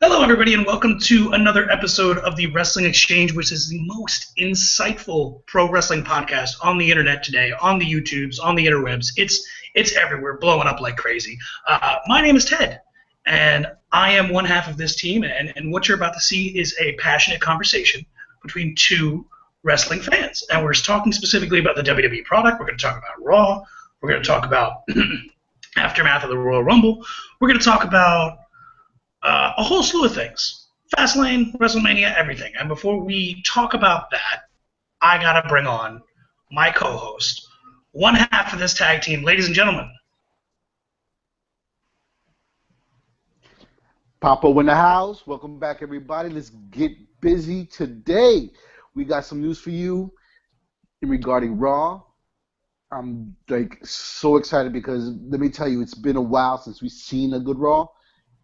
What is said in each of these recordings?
Hello, everybody, and welcome to another episode of the Wrestling Exchange, which is the most insightful pro wrestling podcast on the internet today, on the YouTubes, on the interwebs. It's everywhere, blowing up like crazy. My name is Ted, and I am one half of this team, and what you're about to see is a passionate conversation between two wrestling fans. And we're talking specifically about the WWE product. We're going to talk about Raw. We're going to talk about aftermath of the Royal Rumble. We're going to talk about a whole slew of things. Fastlane, WrestleMania, everything. And before we talk about that, I got to bring on my co-host, one half of this tag team. Ladies and gentlemen. Papo in the house. Welcome back, everybody. Let's get busy today. We got some news for you regarding Raw. I'm so excited because let me tell you, it's been a while since we've seen a good Raw.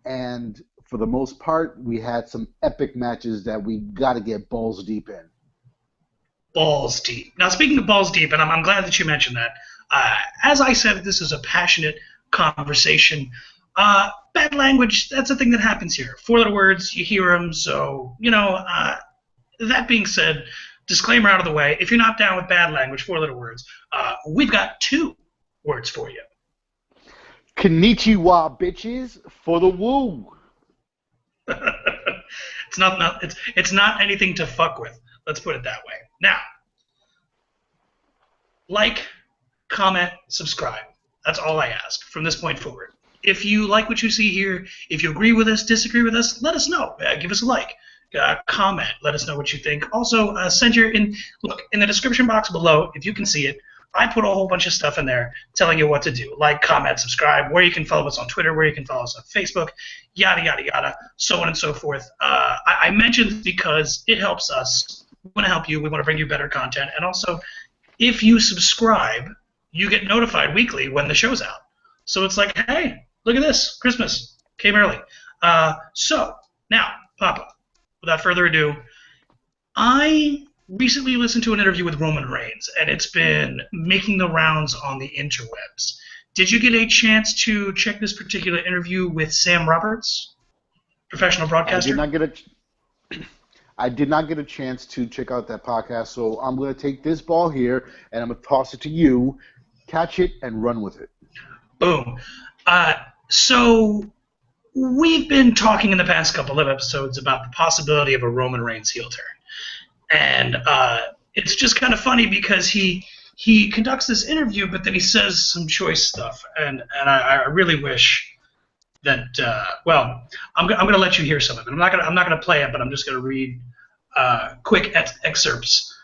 And for the most part, we had some epic matches that we got to get balls deep in. Balls deep. Now, speaking of balls deep, and I'm glad that you mentioned that, as I said, this is a passionate conversation. Bad language, that's a thing that happens here. Four-letter words, you hear them, so, that being said, disclaimer out of the way, if you're not down with bad language, four-letter words, we've got two words for you. Konnichiwa, bitches, for the woo. It's not anything to fuck with. Let's put it that way. Now, like, comment, subscribe. That's all I ask from this point forward. If you like what you see here, if you agree with us, disagree with us, let us know. Give us a like. Comment. Let us know what you think. Also, look in the description box below, if you can see it. I put a whole bunch of stuff in there telling you what to do. Like, comment, subscribe, where you can follow us on Twitter, where you can follow us on Facebook, yada, yada, yada, so on and so forth. I mentioned this because it helps us. We want to help you. We want to bring you better content. And also, if you subscribe, you get notified weekly when the show's out. So it's like, hey, look at this. Christmas came early. So, now, Papa, without further ado, I recently listened to an interview with Roman Reigns, and it's been making the rounds on the interwebs. Did you get a chance to check this particular interview with Sam Roberts, professional broadcaster? I did not get a chance to check out that podcast, so I'm going to take this ball here, and I'm going to toss it to you. Catch it and run with it. Boom. So we've been talking in the past couple of episodes about the possibility of a Roman Reigns heel turn. And it's just kind of funny because he conducts this interview, but then he says some choice stuff, and I really wish that I'm going to let you hear some of it. I'm not going to play it, but I'm just going to read quick excerpts.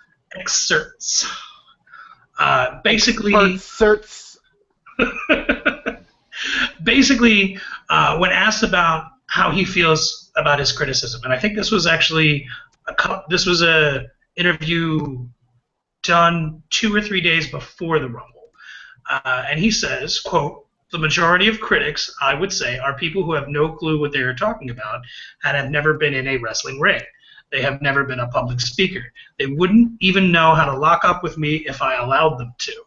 Basically, when asked about how he feels about his criticism, and I think this was actually a interview done 2 or 3 days before the Rumble. And he says, quote, "The majority of critics, I would say, are people who have no clue what they are talking about and have never been in a wrestling ring. They have never been a public speaker. They wouldn't even know how to lock up with me if I allowed them to.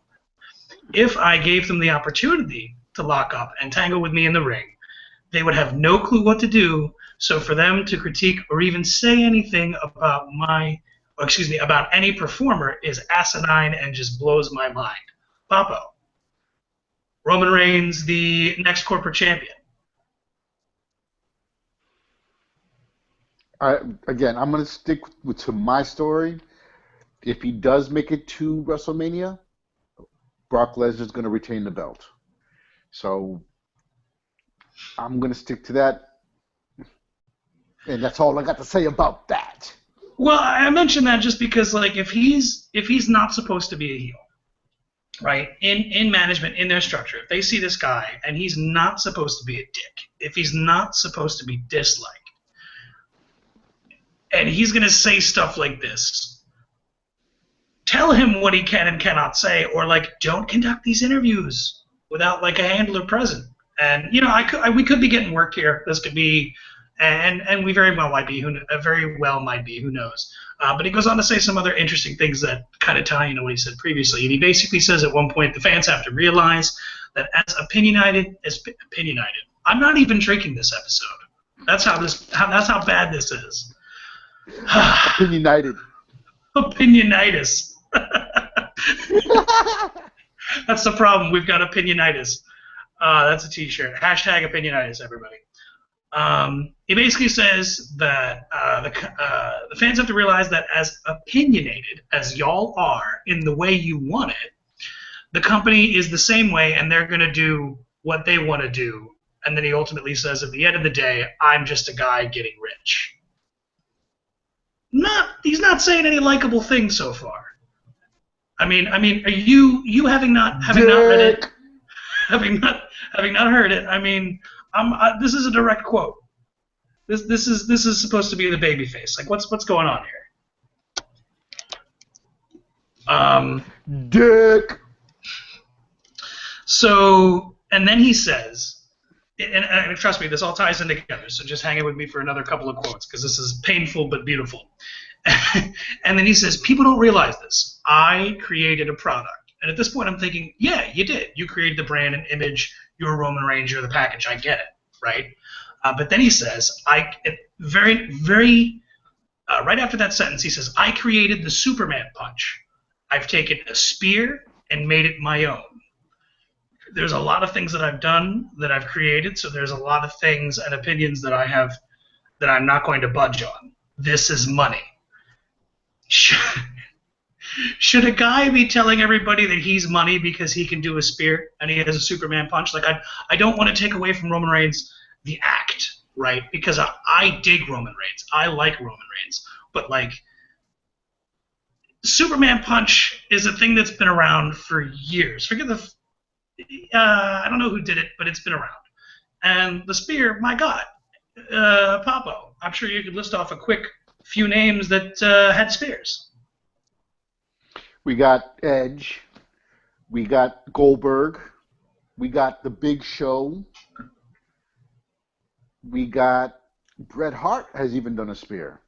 If I gave them the opportunity to lock up and tangle with me in the ring, they would have no clue what to do. So for them to critique or even say anything about about any performer is asinine and just blows my mind." Papo, Roman Reigns, the next corporate champion. Again, I'm going to stick to my story. If he does make it to WrestleMania, Brock Lesnar is going to retain the belt. So I'm going to stick to that. And that's all I got to say about that. Well, I mentioned that just because, like, if he's not supposed to be a heel, right, in management, in their structure, if they see this guy and he's not supposed to be a dick, if he's not supposed to be disliked, and he's going to say stuff like this, tell him what he can and cannot say, or, like, don't conduct these interviews without, like, a handler present. And, we could be getting work here. This could be... And we very well might be. Who knows? But he goes on to say some other interesting things that kind of tie into what he said previously. And he basically says at one point the fans have to realize that as opinionated. I'm not even drinking this episode. That's how bad this is. Opinionited. Opinionitis. That's the problem. We've got opinionitis. That's a T-shirt. Hashtag opinionitis, everybody. He basically says that the fans have to realize that as opinionated as y'all are in the way you want it, the company is the same way, and they're going to do what they want to do. And then he ultimately says, at the end of the day, I'm just a guy getting rich. He's not saying any likable things so far. I mean, are you having not read it, having not heard it? I mean, this is a direct quote. This is supposed to be the baby face. Like, what's going on here? Dick. So, and then he says, and trust me, this all ties in together. So just hang in with me for another couple of quotes because this is painful but beautiful. And then he says, people don't realize this. I created a product. And at this point, I'm thinking, yeah, you did. You created the brand and image. You're Roman Reigns. You're the package. I get it, right? But then he says, right after that sentence, he says, I created the Superman punch. I've taken a spear and made it my own. There's a lot of things that I've done that I've created, so there's a lot of things and opinions that I have that I'm not going to budge on. This is money. Should a guy be telling everybody that he's money because he can do a spear and he has a Superman punch? Like, I don't want to take away from Roman Reigns the act, right? Because I dig Roman Reigns. I like Roman Reigns. But, like, Superman punch is a thing that's been around for years. Forget I don't know who did it, but it's been around. And the spear, my God, Papo, I'm sure you could list off a quick few names that had spears. We got Edge. We got Goldberg. We got The Big Show. We got Bret Hart has even done a spear.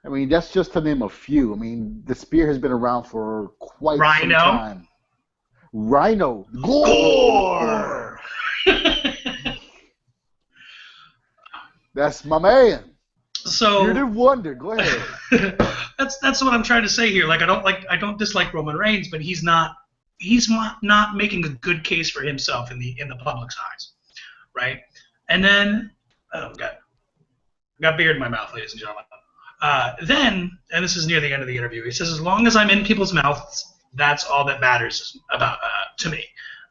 I mean, that's just to name a few. I mean, the spear has been around for quite some time. Rhino. Gore! That's my man. So Bearded Wonder. Go ahead. That's what I'm trying to say here. Like, I don't dislike Roman Reigns, but he's not making a good case for himself in the public's eyes, right? And then, oh god, got beard in my mouth, ladies and gentlemen. Then, and this is near the end of the interview, he says, as long as I'm in people's mouths, that's all that matters about to me.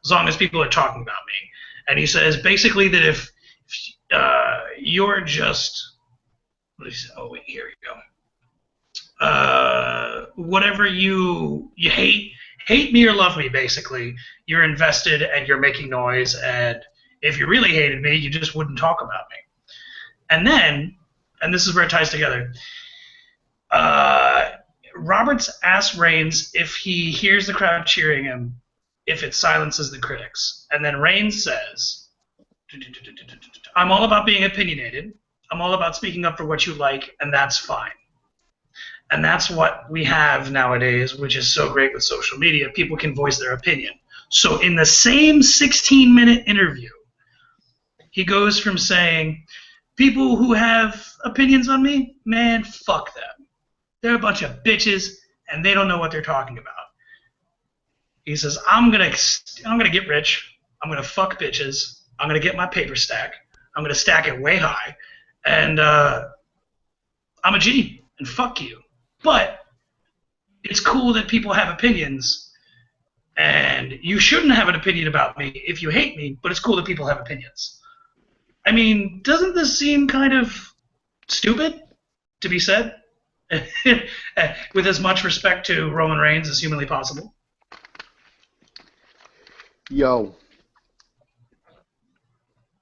As long as people are talking about me. And he says basically that if you're just, what did he say? Oh wait, here we go. Whatever you hate me or love me, basically, you're invested and you're making noise. And if you really hated me, you just wouldn't talk about me. And then, and this is where it ties together. Roberts asks Reigns if he hears the crowd cheering him, if it silences the critics. And then Reigns says, I'm all about being opinionated. I'm all about speaking up for what you like, and that's fine. And that's what we have nowadays, which is so great with social media. People can voice their opinion. So in the same 16-minute interview, he goes from saying, people who have opinions on me, man, fuck them. They're a bunch of bitches, and they don't know what they're talking about. He says, I'm gonna get rich. I'm gonna fuck bitches. I'm gonna get my paper stack. I'm gonna stack it way high, and I'm a G, and fuck you. But it's cool that people have opinions, and you shouldn't have an opinion about me if you hate me, but it's cool that people have opinions. I mean, doesn't this seem kind of stupid to be said? With as much respect to Roman Reigns as humanly possible. Yo,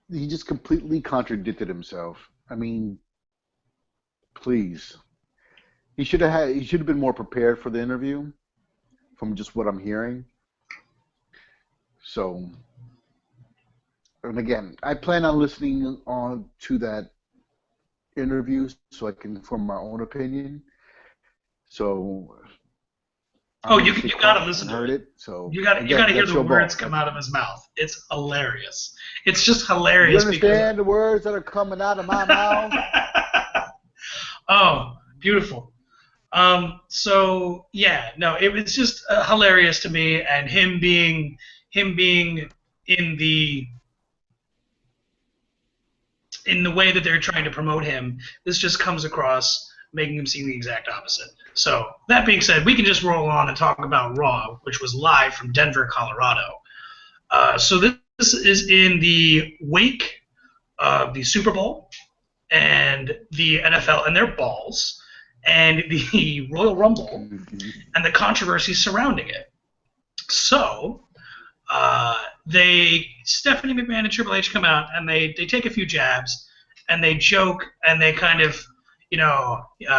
he just completely contradicted himself. I mean, please. He should have been more prepared for the interview from just what I'm hearing. So, and again, I plan on listening on to that interview so I can form my own opinion. So I Oh, you honestly gotta caught listen and to heard it. it. So You gotta again, hear that's the your words ball. come out of his mouth. It's hilarious. It's just You hilarious because understand the words that are coming out of my mouth? oh, beautiful. So yeah, no, it was just hilarious to me, and him being in the way that they're trying to promote him, this just comes across making him seem the exact opposite. So that being said, we can just roll on and talk about Raw, which was live from Denver, Colorado. So this is in the wake of the Super Bowl and the NFL and their balls and the Royal Rumble and the controversy surrounding it. So Stephanie McMahon and Triple H come out and they take a few jabs and they joke and they kind of,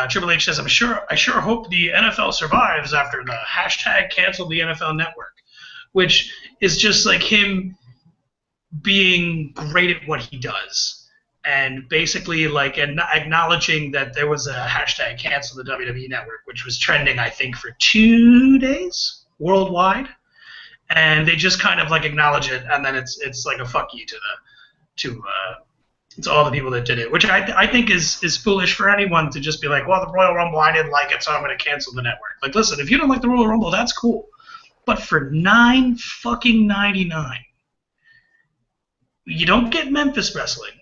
Triple H says, I sure hope the NFL survives after the hashtag cancel the NFL Network, which is just like him being great at what he does and basically like acknowledging that there was a hashtag cancel the WWE Network, which was trending, I think, for 2 days worldwide, and they just kind of like acknowledge it, and then it's like a fuck you to all the people that did it, which I think is foolish for anyone to just be like, well, the Royal Rumble, I didn't like it, so I'm going to cancel the network. Like, listen, if you don't like the Royal Rumble, that's cool, but for $9.99, you don't get Memphis wrestling.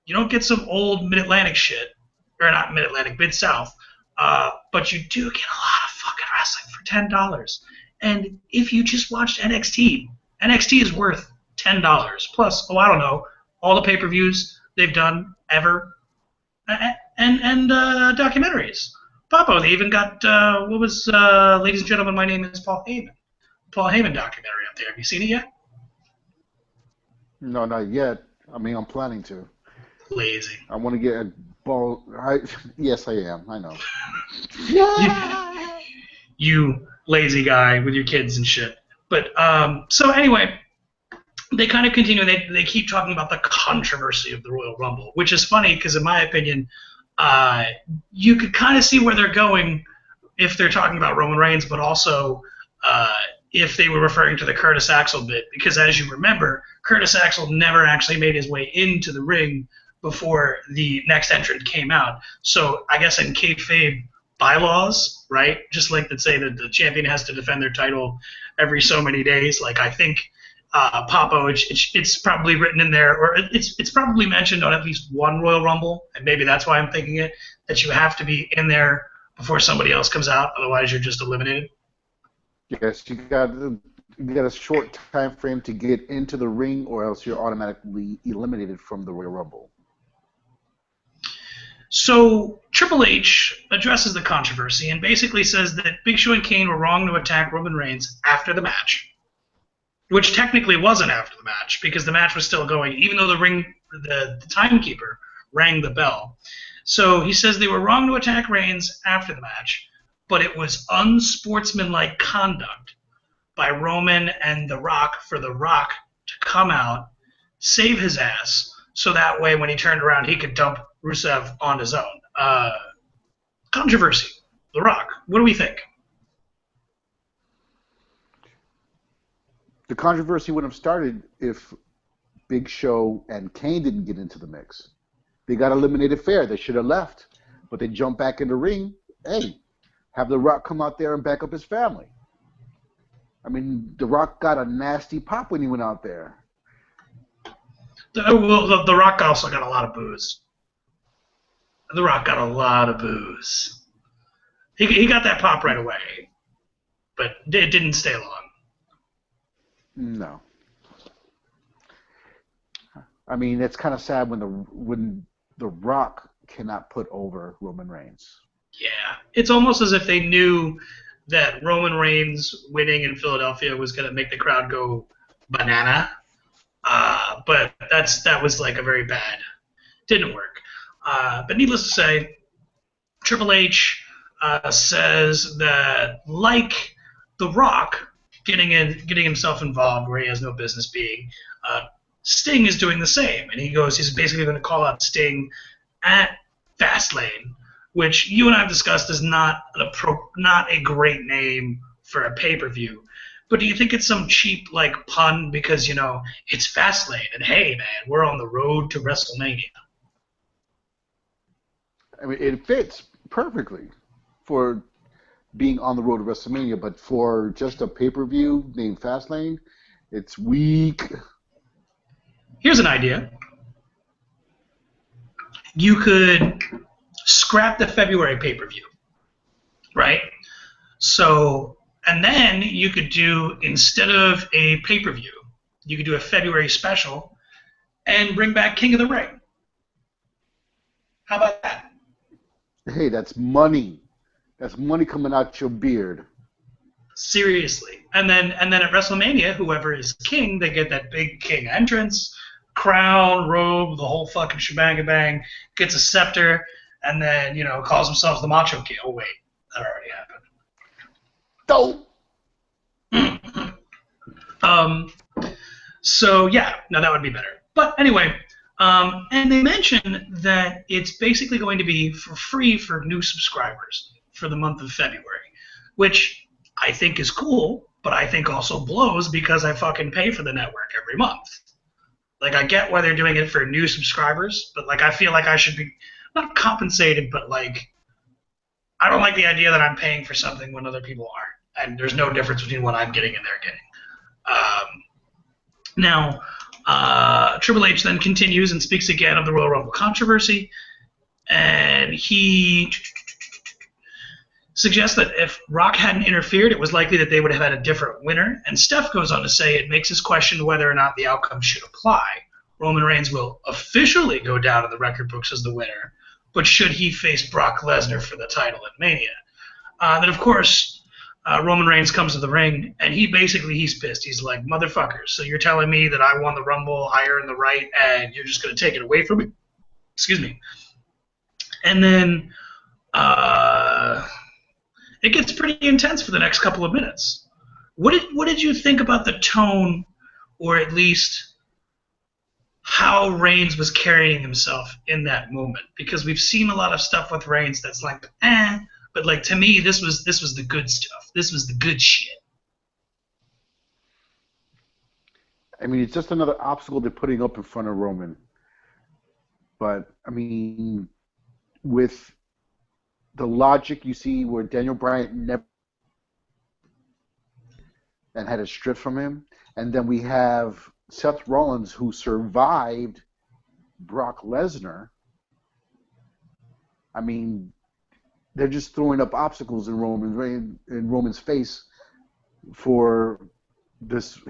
You don't get some old Mid-Atlantic shit, or not Mid-Atlantic, Mid-South, but you do get a lot of fucking wrestling for $10. And if you just watched NXT, NXT is worth $10 plus. Oh, I don't know, all the pay-per-views they've done ever, and documentaries. Papo, they even got what was ladies and gentlemen, my name is Paul Heyman. Paul Heyman documentary up there. Have you seen it yet? No, not yet. I mean, I'm planning to. Lazy. I want to get a ball. Yes, I am. I know. You lazy guy with your kids and shit. But so anyway, they kind of continue. They keep talking about the controversy of the Royal Rumble, which is funny because in my opinion, you could kind of see where they're going if they're talking about Roman Reigns, but also if they were referring to the Curtis Axel bit, because as you remember, Curtis Axel never actually made his way into the ring before the next entrant came out. So I guess in kayfabe bylaws, right, just like that say that the champion has to defend their title every so many days, like I think Papo, it's probably written in there, or it's probably mentioned on at least one Royal Rumble, and maybe that's why I'm thinking it, that you have to be in there before somebody else comes out, otherwise you're just eliminated. Yes, you got a short time frame to get into the ring, or else you're automatically eliminated from the Royal Rumble. So Triple H addresses the controversy and basically says that Big Show and Kane were wrong to attack Roman Reigns after the match, which technically wasn't after the match because the match was still going, even though the timekeeper rang the bell. So he says they were wrong to attack Reigns after the match, but it was unsportsmanlike conduct by Roman and The Rock for The Rock to come out, save his ass, so that way when he turned around he could dump Rusev on his own. Controversy. The Rock. What do we think? The controversy would have started if Big Show and Kane didn't get into the mix. They got eliminated fair. They should have left, but they jumped back in the ring. Hey, have The Rock come out there and back up his family. I mean, The Rock got a nasty pop when he went out there. The Rock also got a lot of booze. The Rock got a lot of booze. He got that pop right away, but it didn't stay long. No. I mean, it's kind of sad when the Rock cannot put over Roman Reigns. Yeah, it's almost as if they knew that Roman Reigns winning in Philadelphia was going to make the crowd go banana. But that was like a very bad. Didn't work. But needless to say, Triple H says that like The Rock getting himself involved where he has no business being, Sting is doing the same, and he's basically going to call out Sting at Fastlane, which you and I have discussed is not a great name for a pay-per-view. But do you think it's some cheap like pun because it's Fastlane and hey man, we're on the road to WrestleMania? I mean, it fits perfectly for being on the road to WrestleMania, but for just a pay-per-view named Fastlane, it's weak. Here's an idea. You could scrap the February pay-per-view, right? So, and then you could do, instead of a pay-per-view, you could do a February special and bring back King of the Ring. How about that? Hey, that's money. That's money coming out your beard. Seriously. And then at WrestleMania, whoever is king, they get that big king entrance, crown, robe, the whole fucking shebang bang, gets a scepter, and then, calls themselves the Macho King. Oh, wait. That already happened. Dope. So, yeah. No, that would be better. But anyway, and they mentioned that it's basically going to be for free for new subscribers for the month of February, which I think is cool, but I think also blows because I fucking pay for the network every month. Like, I get why they're doing it for new subscribers, but, like, I feel like I should be, not compensated, but, like, I don't like the idea that I'm paying for something when other people aren't, and there's no difference between what I'm getting and they're getting. Now, Triple H then continues and speaks again of the Royal Rumble controversy, and he suggests that if Rock hadn't interfered, it was likely that they would have had a different winner. And Steph goes on to say it makes us question whether or not the outcome should apply. Roman Reigns will officially go down in the record books as the winner, but should he face Brock Lesnar for the title at Mania? Then, of course, Roman Reigns comes to the ring, and he's pissed. He's like, motherfuckers, so you're telling me that I won the Rumble, I earned the right, and you're just going to take it away from me? Excuse me. And then it gets pretty intense for the next couple of minutes. What did you think about the tone, or at least how Reigns was carrying himself in that moment? Because we've seen a lot of stuff with Reigns that's like, but like to me, this was the good stuff. This was the good shit. I mean, it's just another obstacle they're putting up in front of Roman. But I mean, with the logic you see where Daniel Bryan never and had it stripped from him, and then we have Seth Rollins who survived Brock Lesnar. I mean, they're just throwing up obstacles in Roman's face for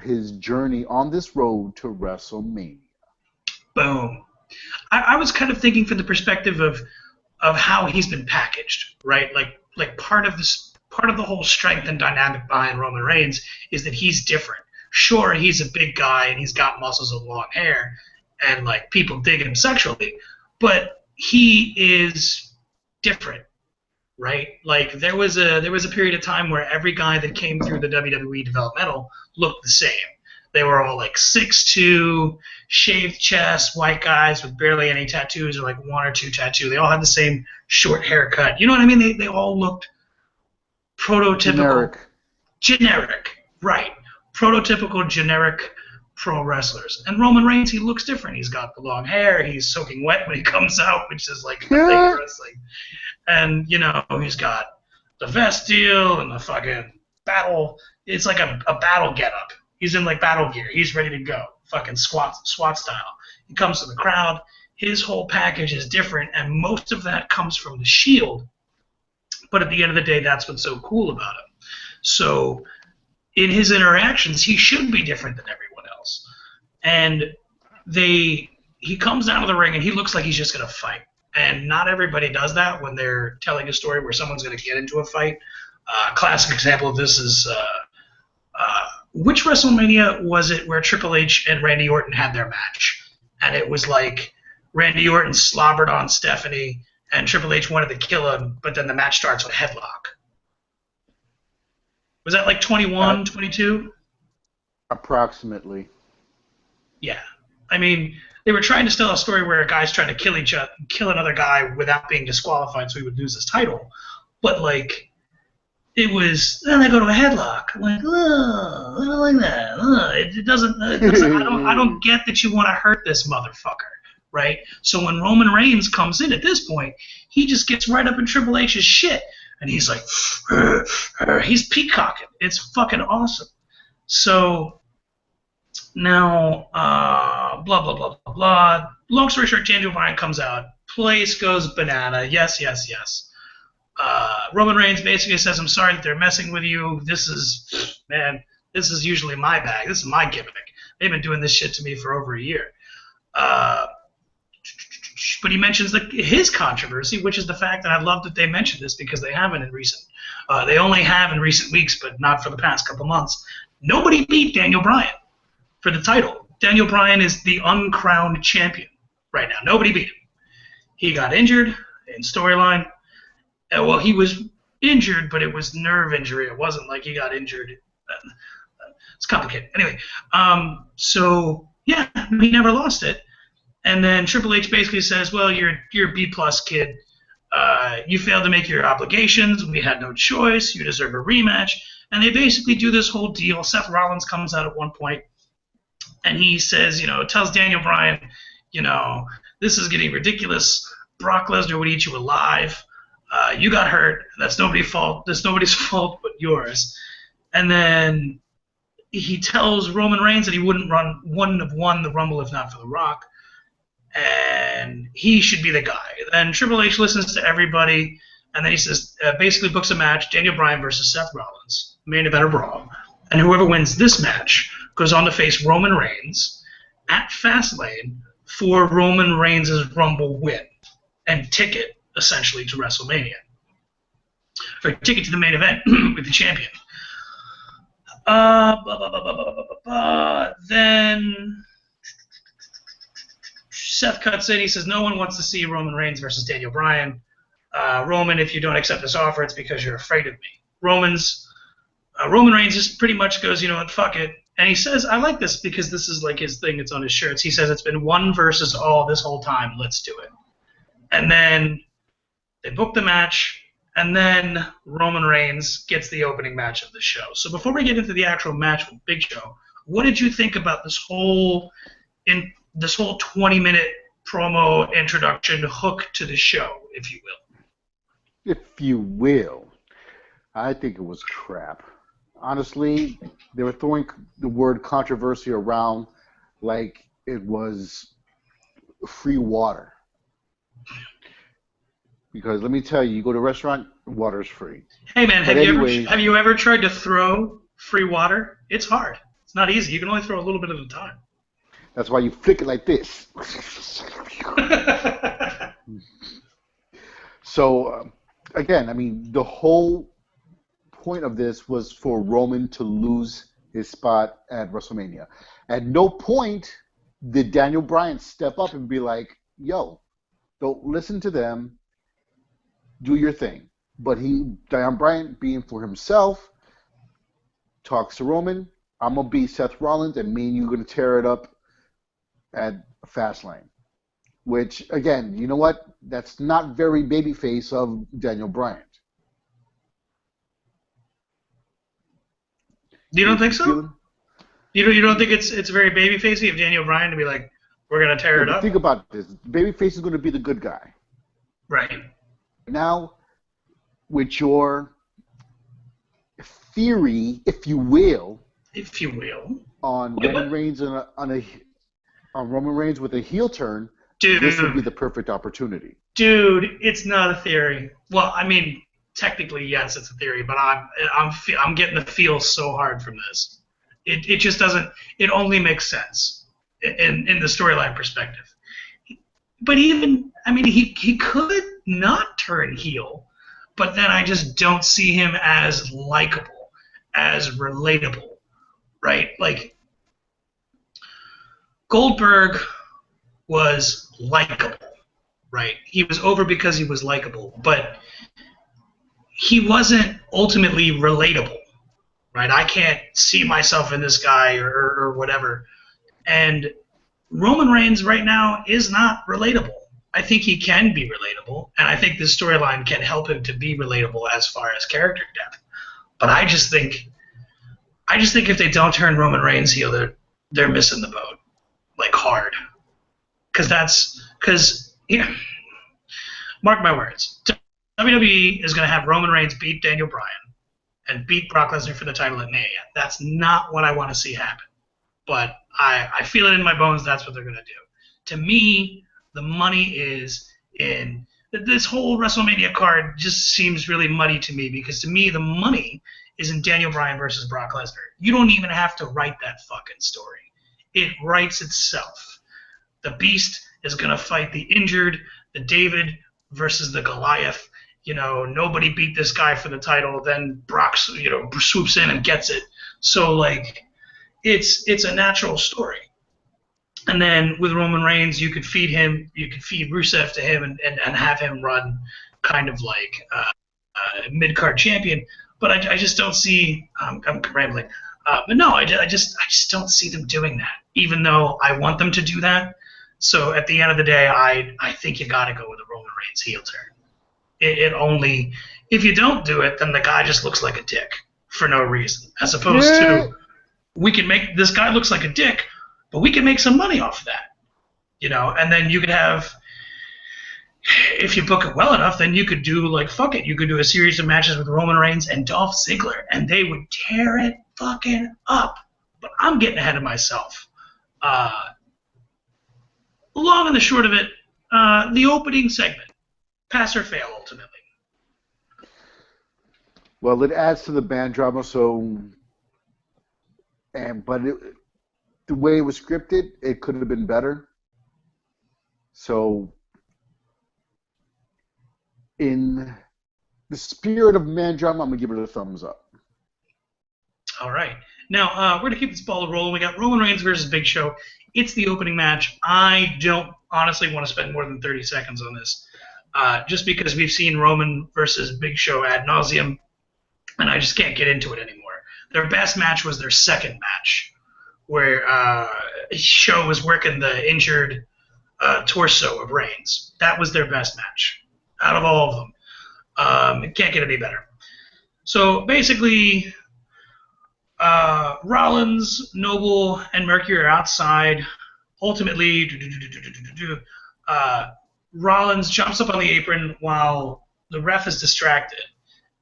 his journey on this road to WrestleMania. Boom. I was kind of thinking from the perspective of how he's been packaged, right? Like part of the whole strength and dynamic behind Roman Reigns is that he's different. Sure, he's a big guy and he's got muscles and long hair, and like people dig him sexually, but he is different, right? Like there was a period of time where every guy that came through the WWE developmental looked the same. They were all like 6'2", shaved chest, white guys with barely any tattoos or like one or two tattoos. They all had the same short haircut. You know what I mean? They all looked prototypical. Generic, right. Prototypical generic pro wrestlers. And Roman Reigns, he looks different. He's got the long hair. He's soaking wet when he comes out, which is like the thing of wrestling. And, he's got the vest deal and the fucking battle. It's like a battle getup. He's in like battle gear. He's ready to go. Fucking SWAT style. He comes to the crowd. His whole package is different, and most of that comes from the Shield. But at the end of the day, that's what's so cool about him. So in his interactions, he should be different than everyone else. And he comes down to the ring, and he looks like he's just going to fight. And not everybody does that when they're telling a story where someone's going to get into a fight. A classic example of this is which WrestleMania was it where Triple H and Randy Orton had their match? And it was like Randy Orton slobbered on Stephanie, and Triple H wanted to kill him, but then the match starts with a headlock. Was that like 21, 22? Approximately. Yeah. I mean, they were trying to tell a story where a guy's trying to kill another guy without being disqualified so he would lose his title. But, like, it was, then I go to a headlock. I'm like, oh, I don't like that. It doesn't. I don't get that you want to hurt this motherfucker, right? So when Roman Reigns comes in at this point, he just gets right up in Triple H's shit, and he's like, he's peacocking. It's fucking awesome. So now, blah blah blah blah blah. Long story short, Daniel Bryan comes out. Place goes banana. Yes, yes, yes. Roman Reigns basically says, I'm sorry that they're messing with you. This is usually my bag. This is my gimmick. They've been doing this shit to me for over a year. Uh, but he mentions his controversy, which is the fact that I love that they mentioned this because they haven't in recent. They only have in recent weeks, but not for the past couple months. Nobody beat Daniel Bryan for the title. Daniel Bryan is the uncrowned champion right now. Nobody beat him. He got injured in storyline. Well, he was injured, but it was nerve injury. It wasn't like he got injured. It's complicated. Anyway, so yeah, he never lost it. And then Triple H basically says, well, you're a B-plus kid. You failed to make your obligations. We had no choice. You deserve a rematch. And they basically do this whole deal. Seth Rollins comes out at one point, and he says, tells Daniel Bryan, this is getting ridiculous. Brock Lesnar would eat you alive. You got hurt. That's nobody's fault. That's nobody's fault but yours. And then he tells Roman Reigns that he wouldn't have won the Rumble if not for The Rock. And he should be the guy. Then Triple H listens to everybody, and then he says, basically books a match, Daniel Bryan versus Seth Rollins, main event of Raw. And whoever wins this match goes on to face Roman Reigns at Fastlane for Roman Reigns' Rumble win and ticket, essentially, to WrestleMania. Or ticket to the main event with the champion. Then Seth cuts in. He says, no one wants to see Roman Reigns versus Daniel Bryan. Roman, if you don't accept this offer, it's because you're afraid of me. Roman Reigns just pretty much goes, you know what, fuck it. And he says, I like this because this is like his thing. It's on his shirts. He says, it's been one versus all this whole time. Let's do it. And then they book the match, and then Roman Reigns gets the opening match of the show. So before we get into the actual match with Big Show, what did you think about this whole 20-minute promo introduction hook to the show, if you will? If you will. I think it was crap. Honestly, they were throwing the word controversy around like it was free water. Because let me tell you, you go to a restaurant, water's free. Hey man, have you ever tried to throw free water? It's hard. It's not easy. You can only throw a little bit at a time. That's why you flick it like this. So, again, I mean, the whole point of this was for Roman to lose his spot at WrestleMania. At no point did Daniel Bryan step up and be like, yo, don't listen to them. Do your thing. But Daniel Bryan, being for himself, talks to Roman. I'm going to beat Seth Rollins, and me and you are going to tear it up at Fastlane. Which, again, you know what? That's not very babyface of Daniel Bryan. You don't think so? You don't think it's very babyfacey of Daniel Bryan to be like, we're going to tear it up? Think about this. Babyface is going to be the good guy. Right. Now, with your theory, if you will, on Roman Reigns on Roman Reigns with a heel turn, this would be the perfect opportunity. Dude, it's not a theory. Well, I mean, technically, yes, it's a theory, but I'm getting the feel so hard from this. It just doesn't. It only makes sense in the storyline perspective. But even, I mean, he could not turn heel, but then I just don't see him as likable, as relatable, right? Like, Goldberg was likable, right? He was over because he was likable, but he wasn't ultimately relatable, right? I can't see myself in this guy or whatever. And Roman Reigns right now is not relatable. I think he can be relatable, and I think this storyline can help him to be relatable as far as character depth. But I just think if they don't turn Roman Reigns heel, they're missing the boat, like hard. Because mark my words, WWE is going to have Roman Reigns beat Daniel Bryan and beat Brock Lesnar for the title at Mania. That's not what I want to see happen. But I feel it in my bones that's what they're going to do. To me, the money is in this whole WrestleMania card just seems really muddy to me because to me the money is in Daniel Bryan versus Brock Lesnar. You don't even have to write that fucking story. It writes itself. The Beast is going to fight the injured, the David versus the Goliath. Nobody beat this guy for the title. Then Brock, swoops in and gets it. So, like, it's a natural story. And then with Roman Reigns, you could feed Rusev to him and have him run kind of like mid-card champion. But I just don't see. I'm rambling. But no, I just don't see them doing that. Even though I want them to do that. So at the end of the day, I think you got to go with a Roman Reigns heel turn. It only if you don't do it, then the guy just looks like a dick for no reason. As opposed to we can make this guy looks like a dick, but we can make some money off of that. And then you could have. If you book it well enough, then you could do like fuck it. You could do a series of matches with Roman Reigns and Dolph Ziggler, and they would tear it fucking up. But I'm getting ahead of myself. Long and the short of it, the opening segment, pass or fail, ultimately. Well, it adds to the band drama, but the way it was scripted, it could have been better. So, in the spirit of man drama, I'm gonna give it a thumbs up. All right. Now, we're going to keep this ball rolling. We got Roman Reigns versus Big Show. It's the opening match. I don't honestly want to spend more than 30 seconds on this, just because we've seen Roman versus Big Show ad nauseum, and I just can't get into it anymore. Their best match was their second match, where Show was working the injured torso of Reigns. That was their best match out of all of them. It can't get any better. So basically, Rollins, Noble, and Mercury are outside. Ultimately, Rollins jumps up on the apron while the ref is distracted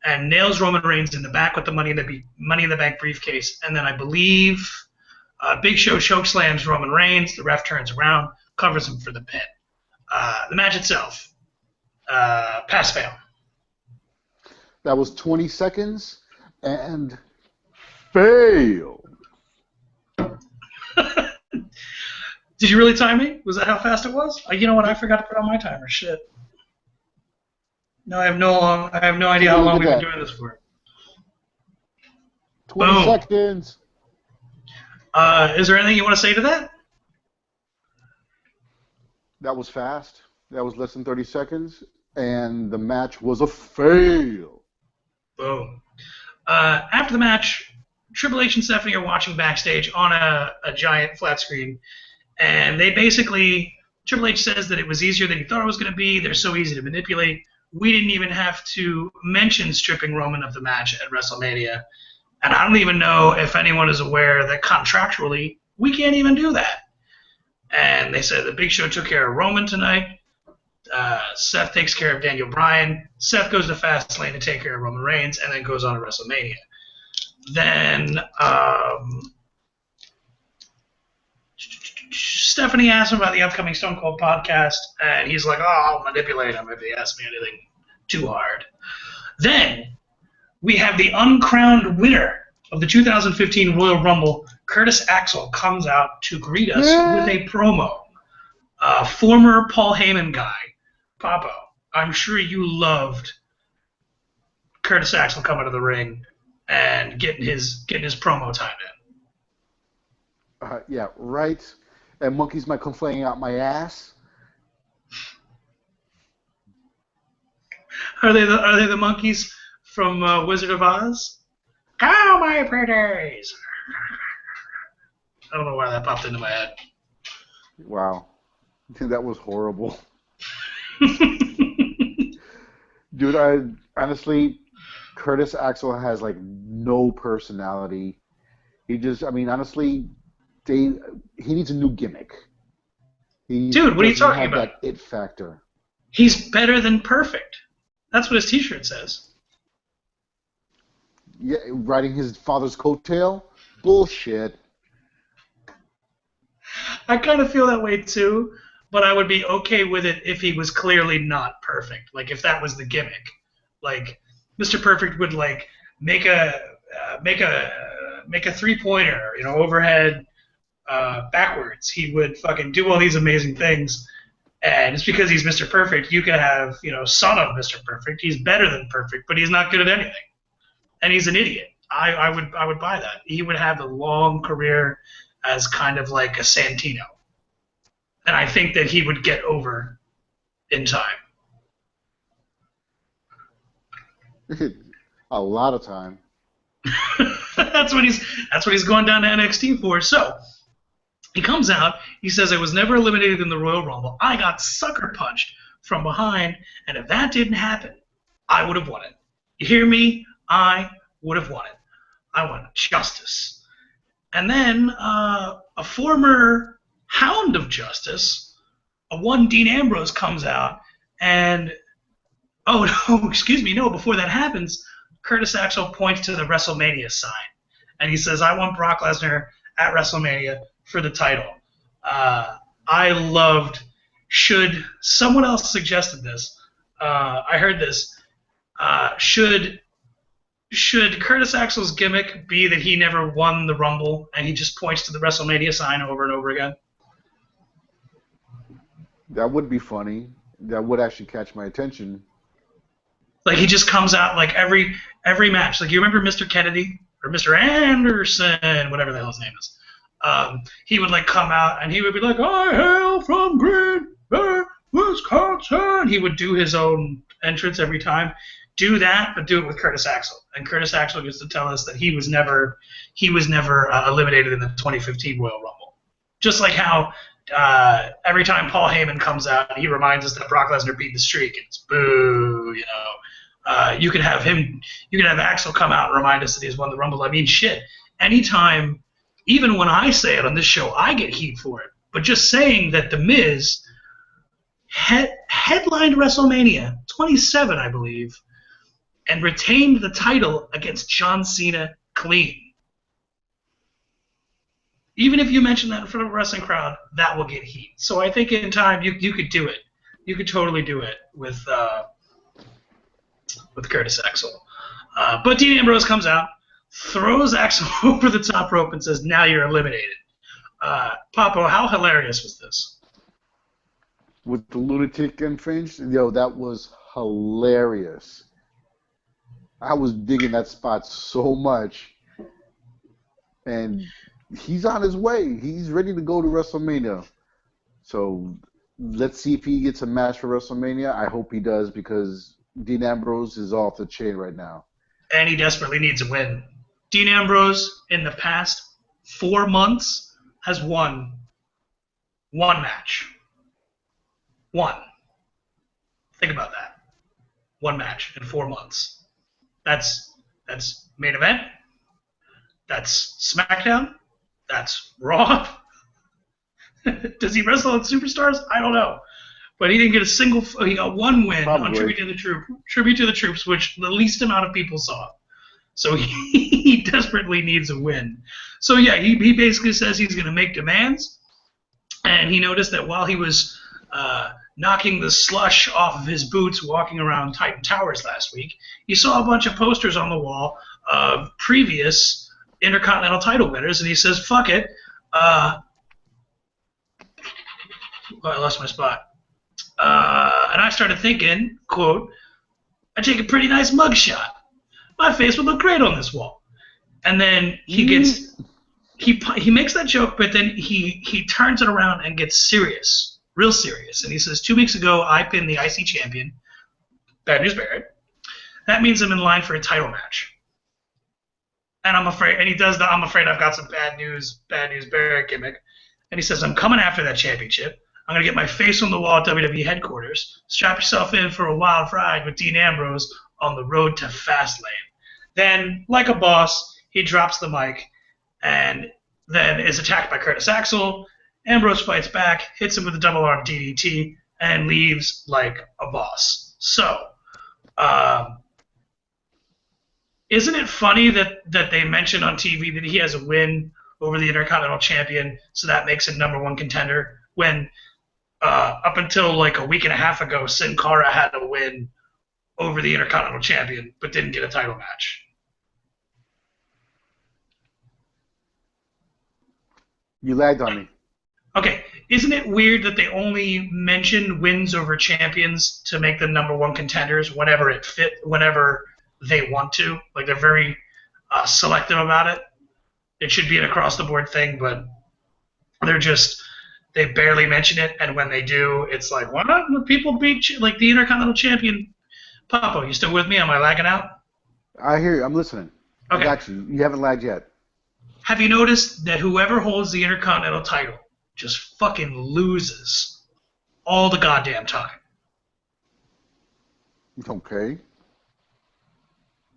and nails Roman Reigns in the back with the Money in the Bank briefcase. And then I believe Big Show chokeslams Roman Reigns. The ref turns around, covers him for the pin. The match itself, pass fail. That was 20 seconds and fail. Did you really time me? Was that how fast it was? You know what? I forgot to put on my timer. Shit. No, I have no idea how long we've been doing this for. 20 seconds. Is there anything you want to say to that? That was fast. That was less than 30 seconds, and the match was a fail. Boom. After the match, Triple H and Stephanie are watching backstage on a giant flat screen, and they basically, Triple H says that it was easier than he thought it was going to be. They're so easy to manipulate. We didn't even have to mention stripping Roman of the match at WrestleMania, and I don't even know if anyone is aware that contractually we can't even do that. And they said the Big Show took care of Roman tonight. Seth takes care of Daniel Bryan. Seth goes to Fastlane to take care of Roman Reigns, and then goes on to WrestleMania. Then Stephanie asked him about the upcoming Stone Cold podcast, and he's like, "Oh, I'll manipulate him if he asks me anything too hard." Then we have the uncrowned winner of the 2015 Royal Rumble, Curtis Axel, comes out to greet us with a promo. Former Paul Heyman guy, Papo. I'm sure you loved Curtis Axel coming to the ring and getting his promo time in. Yeah, right. And monkeys might come flying out my ass. Are they the monkeys from Wizard of Oz? Come, my pretties! I don't know why that popped into my head. Wow. That was horrible. Dude, honestly, Curtis Axel has like no personality. He just, I mean, honestly, he needs a new gimmick. He Dude, what are you doesn't talking have about? that it factor. He's better than perfect. That's what his T-shirt says. Yeah, riding his father's coattail? Bullshit. I kind of feel that way too, but I would be okay with it if he was clearly not perfect. Like if that was the gimmick. Like Mr. Perfect would like make a make a 3-pointer, overhead backwards. He would fucking do all these amazing things, and it's because he's Mr. Perfect. You could have son of Mr. Perfect. He's better than perfect, but he's not good at anything, and he's an idiot. I would buy that. He would have a long career as kind of like a Santino, and I think that he would get over in time. A lot of time. that's what he's going down to NXT for. So he comes out. He says, "I was never eliminated in the Royal Rumble. I got sucker punched from behind, and if that didn't happen, I would have won it. You hear me? I would have won it. I want justice." And then a former Hound of Justice, a one Dean Ambrose, comes out, and oh no, excuse me, no. Before that happens, Curtis Axel points to the WrestleMania sign, and he says, "I want Brock Lesnar at WrestleMania for the title." I loved. Should someone else suggested this? I heard this. Should Curtis Axel's gimmick be that he never won the Rumble and he just points to the WrestleMania sign over and over again? That would be funny. That would actually catch my attention. Like he just comes out like every match. Like you remember Mr. Kennedy or Mr. Anderson, whatever the hell his name is. He would like come out and he would be like, "I hail from Green Bay, Wisconsin." He would do his own entrance every time. Do that, but do it with Curtis Axel. And Curtis Axel gets to tell us that he was never eliminated in the 2015 Royal Rumble. Just like how every time Paul Heyman comes out, he reminds us that Brock Lesnar beat the streak. And it's boo, You could have Axel come out and remind us that he's won the Rumble. I mean, shit. Anytime, even when I say it on this show, I get heat for it. But just saying that The Miz headlined WrestleMania 27, I believe, and retained the title against John Cena clean. Even if you mention that in front of a wrestling crowd, that will get heat. So I think in time you could do it. You could totally do it with Curtis Axel. But Dean Ambrose comes out, throws Axel over the top rope, and says, "Now you're eliminated." Papo, how hilarious was this? With the lunatic entrance, that was hilarious. I was digging that spot so much. And he's on his way. He's ready to go to WrestleMania. So let's see if he gets a match for WrestleMania. I hope he does because Dean Ambrose is off the chain right now. And he desperately needs a win. Dean Ambrose, in the past 4 months, has won one match. One. Think about that. One match in 4 months. That's main event. That's SmackDown. That's Raw. Does he wrestle on Superstars? I don't know. But he didn't get a single. He got one win on Tribute to the Troops, which the least amount of people saw. So he desperately needs a win. So yeah, he basically says he's going to make demands, and he noticed that while he was knocking the slush off of his boots walking around Titan Towers last week, he saw a bunch of posters on the wall of previous Intercontinental title winners, and he says, "Fuck it." I lost my spot. And I started thinking, quote, "I take a pretty nice mugshot. My face would look great on this wall." And then he makes that joke, but then he turns it around and gets serious, real serious. And he says, "2 weeks ago, I pinned the IC champion, Bad News Barrett. That means I'm in line for a title match. And I'm afraid," and he does the "I'm afraid I've got some bad news Barrett" gimmick. And he says, "I'm coming after that championship. I'm going to get my face on the wall at WWE headquarters. Strap yourself in for a wild ride with Dean Ambrose on the road to Fastlane." Then, like a boss, he drops the mic and then is attacked by Curtis Axel. Ambrose fights back, hits him with a double arm DDT, and leaves like a boss. So, um, isn't it funny that they mentioned on TV that he has a win over the Intercontinental Champion, so that makes him number one contender? When up until like a week and a half ago, Sin Cara had a win over the Intercontinental Champion, but didn't get a title match. You lagged on me. Okay, isn't it weird that they only mention wins over champions to make them number one contenders whenever they want to? Like they're very selective about it. It should be an across the board thing, but they barely mention it, and when they do, it's like, why not? When people beat like the Intercontinental Champion, Papo, you still with me? Am I lagging out? I hear you. I'm listening. Okay. I got you. You haven't lagged yet. Have you noticed that whoever holds the Intercontinental title just fucking loses all the goddamn time? Okay.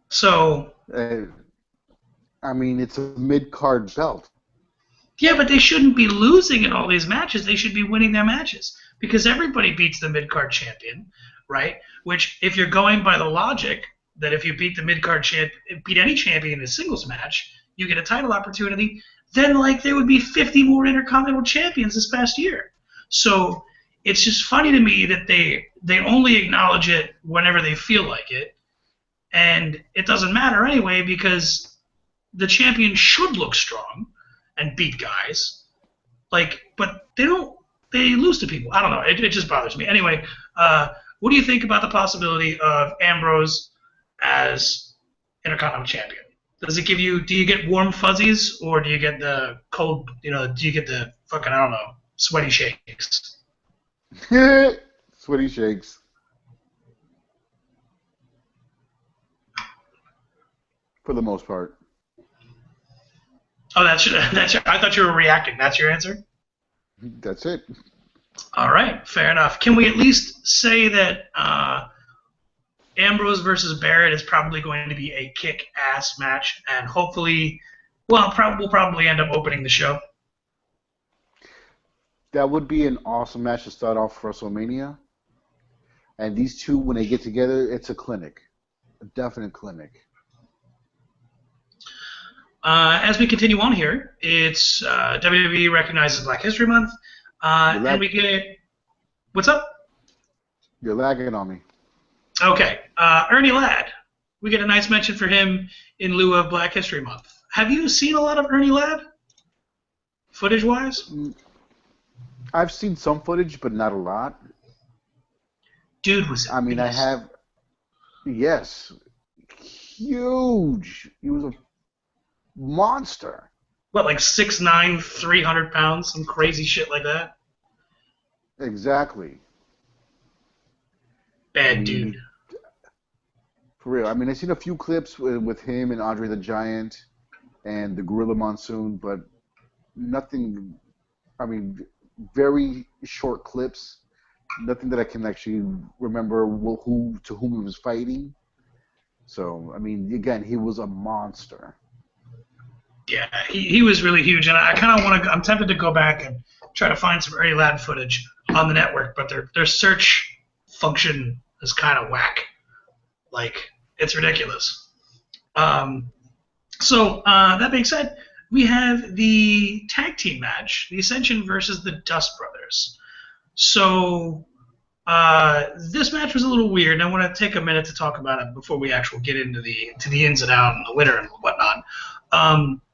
So, I mean, it's a mid-card belt. yeah, but they shouldn't be losing in all these matches. They should be winning their matches because everybody beats the mid-card champion, right? Which, if you're going by the logic that if you beat the mid-card beat any champion in a singles match, you get a title opportunity, then like there would be 50 more Intercontinental champions this past year. So it's just funny to me that they only acknowledge it whenever they feel like it, and it doesn't matter anyway because the champion should look strong and beat guys. Like, but they don't. They lose to people. I don't know. It just bothers me. Anyway, what do you think about the possibility of Ambrose as Intercontinental Champion? Does it give you? Do you get warm fuzzies or do you get the cold? Do you get the fucking I don't know sweaty shakes? Sweaty shakes. For the most part. Oh, that's I thought you were reacting. That's your answer? That's it. All right, fair enough. Can we at least say that Ambrose versus Barrett is probably going to be a kick-ass match, and hopefully, we'll probably end up opening the show. That would be an awesome match to start off WrestleMania. And these two, when they get together, it's a clinic. A definite clinic. As we continue on here, it's WWE recognizes Black History Month, and we get... What's up? You're lagging on me. Okay, Ernie Ladd. We get a nice mention for him in lieu of Black History Month. Have you seen a lot of Ernie Ladd, footage-wise? I've seen some footage, but not a lot. Dude was... I mean, I have... Yes. Huge. He was a monster. What, like 6'9", 300 pounds? Some crazy shit like that? Exactly. Bad dude. For real. I mean, I've seen a few clips with him and Andre the Giant and the Gorilla Monsoon, but nothing, I mean, very short clips. Nothing that I can actually remember who to whom he was fighting. So, I mean, again, he was a monster. Yeah, he was really huge, and I kind of want to. I'm tempted to go back and try to find some Ernie Ladd footage on the network, but their search function is kind of whack. Like, it's ridiculous. So that being said, we have the tag team match, the Ascension versus the Dust Brothers. So this match was a little weird, and I want to take a minute to talk about it before we actually get into the ins and outs and the winner and whatnot.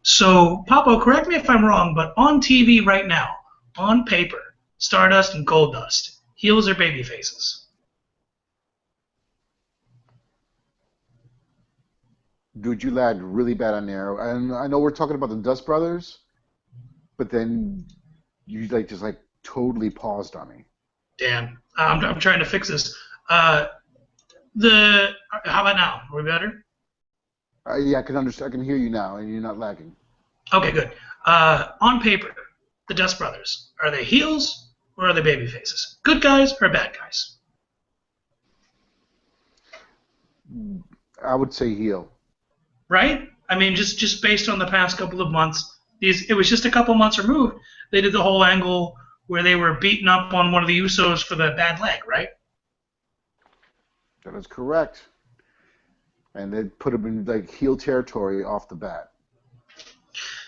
So, Papo, correct me if I'm wrong, but on TV right now, on paper, Stardust and Goldust, heels or baby faces? Dude, you lagged really bad on there. And I know we're talking about the Dust Brothers, but then you just totally paused on me. Damn. I'm trying to fix this. How about now? Are we better? Yeah, I can understand. I can hear you now, and you're not lagging. Okay, good. On paper, the Dust Brothers, are they heels or are they baby faces? Good guys or bad guys? I would say heel. right? I mean, just based on the past couple of months, it was just a couple months removed. They did the whole angle where they were beating up on one of the Usos for the bad leg, right? That is correct. And they put him in like heel territory off the bat.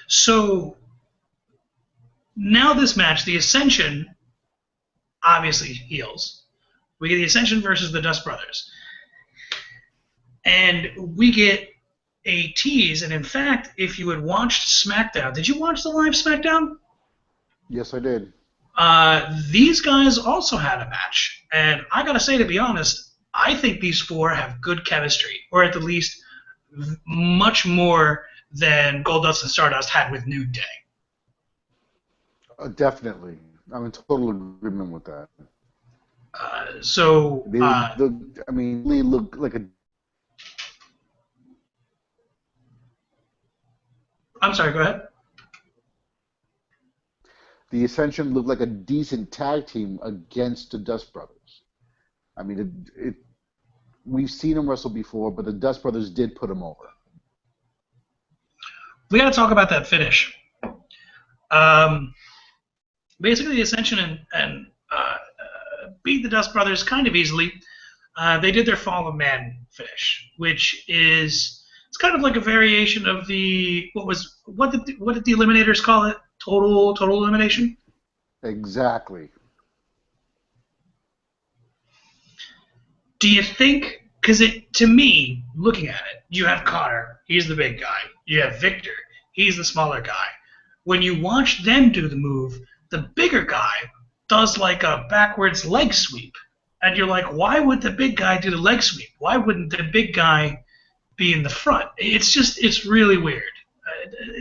So now this match, the Ascension, obviously heels. We get the Ascension versus the Dust Brothers. And we get a tease. And in fact, if you had watched SmackDown, did you watch the live SmackDown? Yes, I did. These guys also had a match. And I got to say, to be honest, I think these four have good chemistry, or at the least much more than Goldust and Stardust had with New Day. Definitely. I'm in total agreement with that. I mean, they look like a. I'm sorry, go ahead. The Ascension looked like a decent tag team against the Dust Brothers. I mean, we've seen them wrestle before, but the Dust Brothers did put them over. We got to talk about that finish. Basically, the Ascension and beat the Dust Brothers kind of easily. They did their Fall of Man finish, which is it's kind of like a variation of the what did the Eliminators call it? Total elimination. Exactly. Do you think? Because to me, looking at it, you have Connor, he's the big guy. You have Victor, he's the smaller guy. When you watch them do the move, the bigger guy does like a backwards leg sweep. And you're like, why would the big guy do the leg sweep? Why wouldn't the big guy be in the front? It's really weird.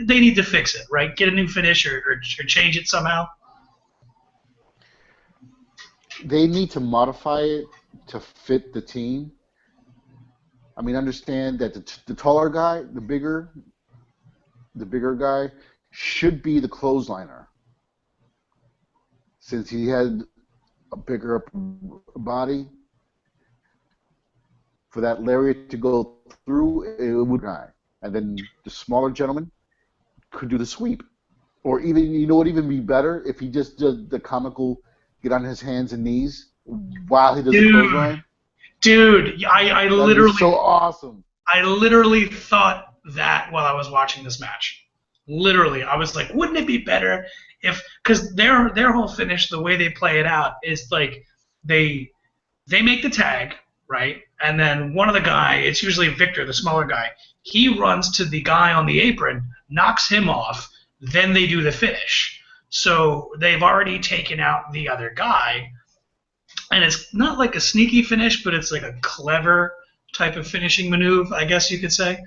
They need to fix it, right? Get a new finish or change it somehow. They need to modify it to fit the team. I mean, understand that the taller guy, the bigger guy, should be the clothesliner. Since he had a bigger body, for that lariat to go through, it would guy. And then the smaller gentleman could do the sweep. Or even, you know what, even be better if he just did the comical get on his hands and knees while he does the clothesline. Dude, I literally so awesome. I literally thought that while I was watching this match. Literally, I was like, wouldn't it be better if, because their whole finish, the way they play it out is like they make the tag, right, and then one of the guy, it's usually Victor, the smaller guy, he runs to the guy on the apron, knocks him off, then they do the finish. So they've already taken out the other guy. And it's not like a sneaky finish, but it's like a clever type of finishing maneuver, I guess you could say.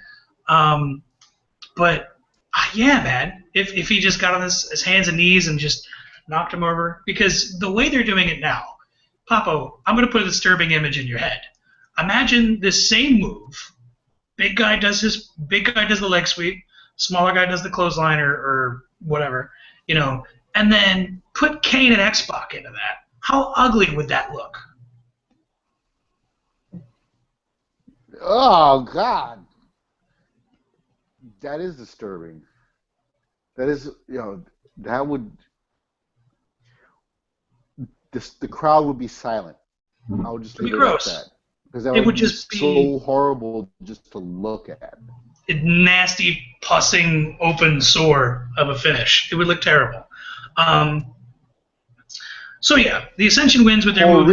But yeah, man, if he just got on his hands and knees and just knocked him over, because the way they're doing it now, Papo, I'm going to put a disturbing image in your head. Imagine this same move. Big guy does the leg sweep, smaller guy does the clothesline or whatever, and then put Kane and X-Pac into that. How ugly would that look? Oh, God. That is disturbing. That is, that would... The crowd would be silent. I would just leave it like that. Because that would just be so horrible just to look at. A nasty, pussing, open sore of a finish. It would look terrible. So yeah, the Ascension wins with their move.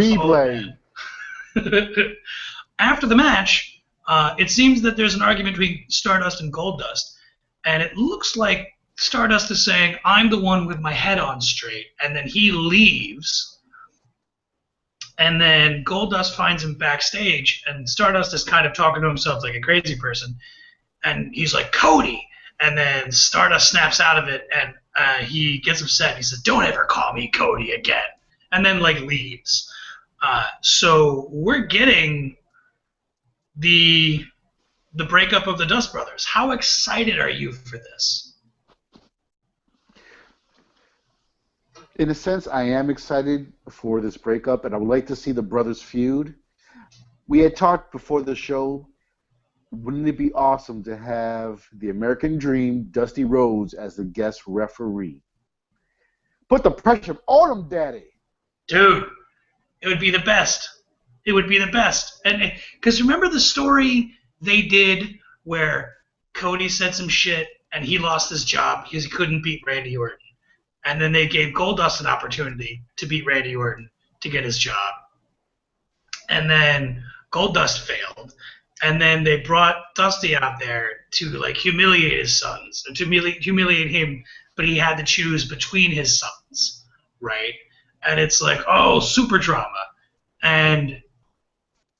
After the match, it seems that there's an argument between Stardust and Goldust, and it looks like Stardust is saying, "I'm the one with my head on straight," and then he leaves, and then Goldust finds him backstage, and Stardust is kind of talking to himself like a crazy person, and he's like, "Cody," and then Stardust snaps out of it, and he gets upset. He says, "Don't ever call me Cody again," and then leaves. So we're getting the breakup of the Dust Brothers. How excited are you for this? In a sense, I am excited for this breakup, and I would like to see the brothers feud. We had talked before the show wouldn't it be awesome to have the American Dream, Dusty Rhodes, as the guest referee? Put the pressure on him, Daddy. Dude, it would be the best. It would be the best. And because remember the story they did where Cody said some shit and he lost his job because he couldn't beat Randy Orton. And then they gave Goldust an opportunity to beat Randy Orton to get his job. And then Goldust failed. And then they brought Dusty out there to like humiliate his sons, to humiliate him, but he had to choose between his sons, right? And it's like, oh, super drama. And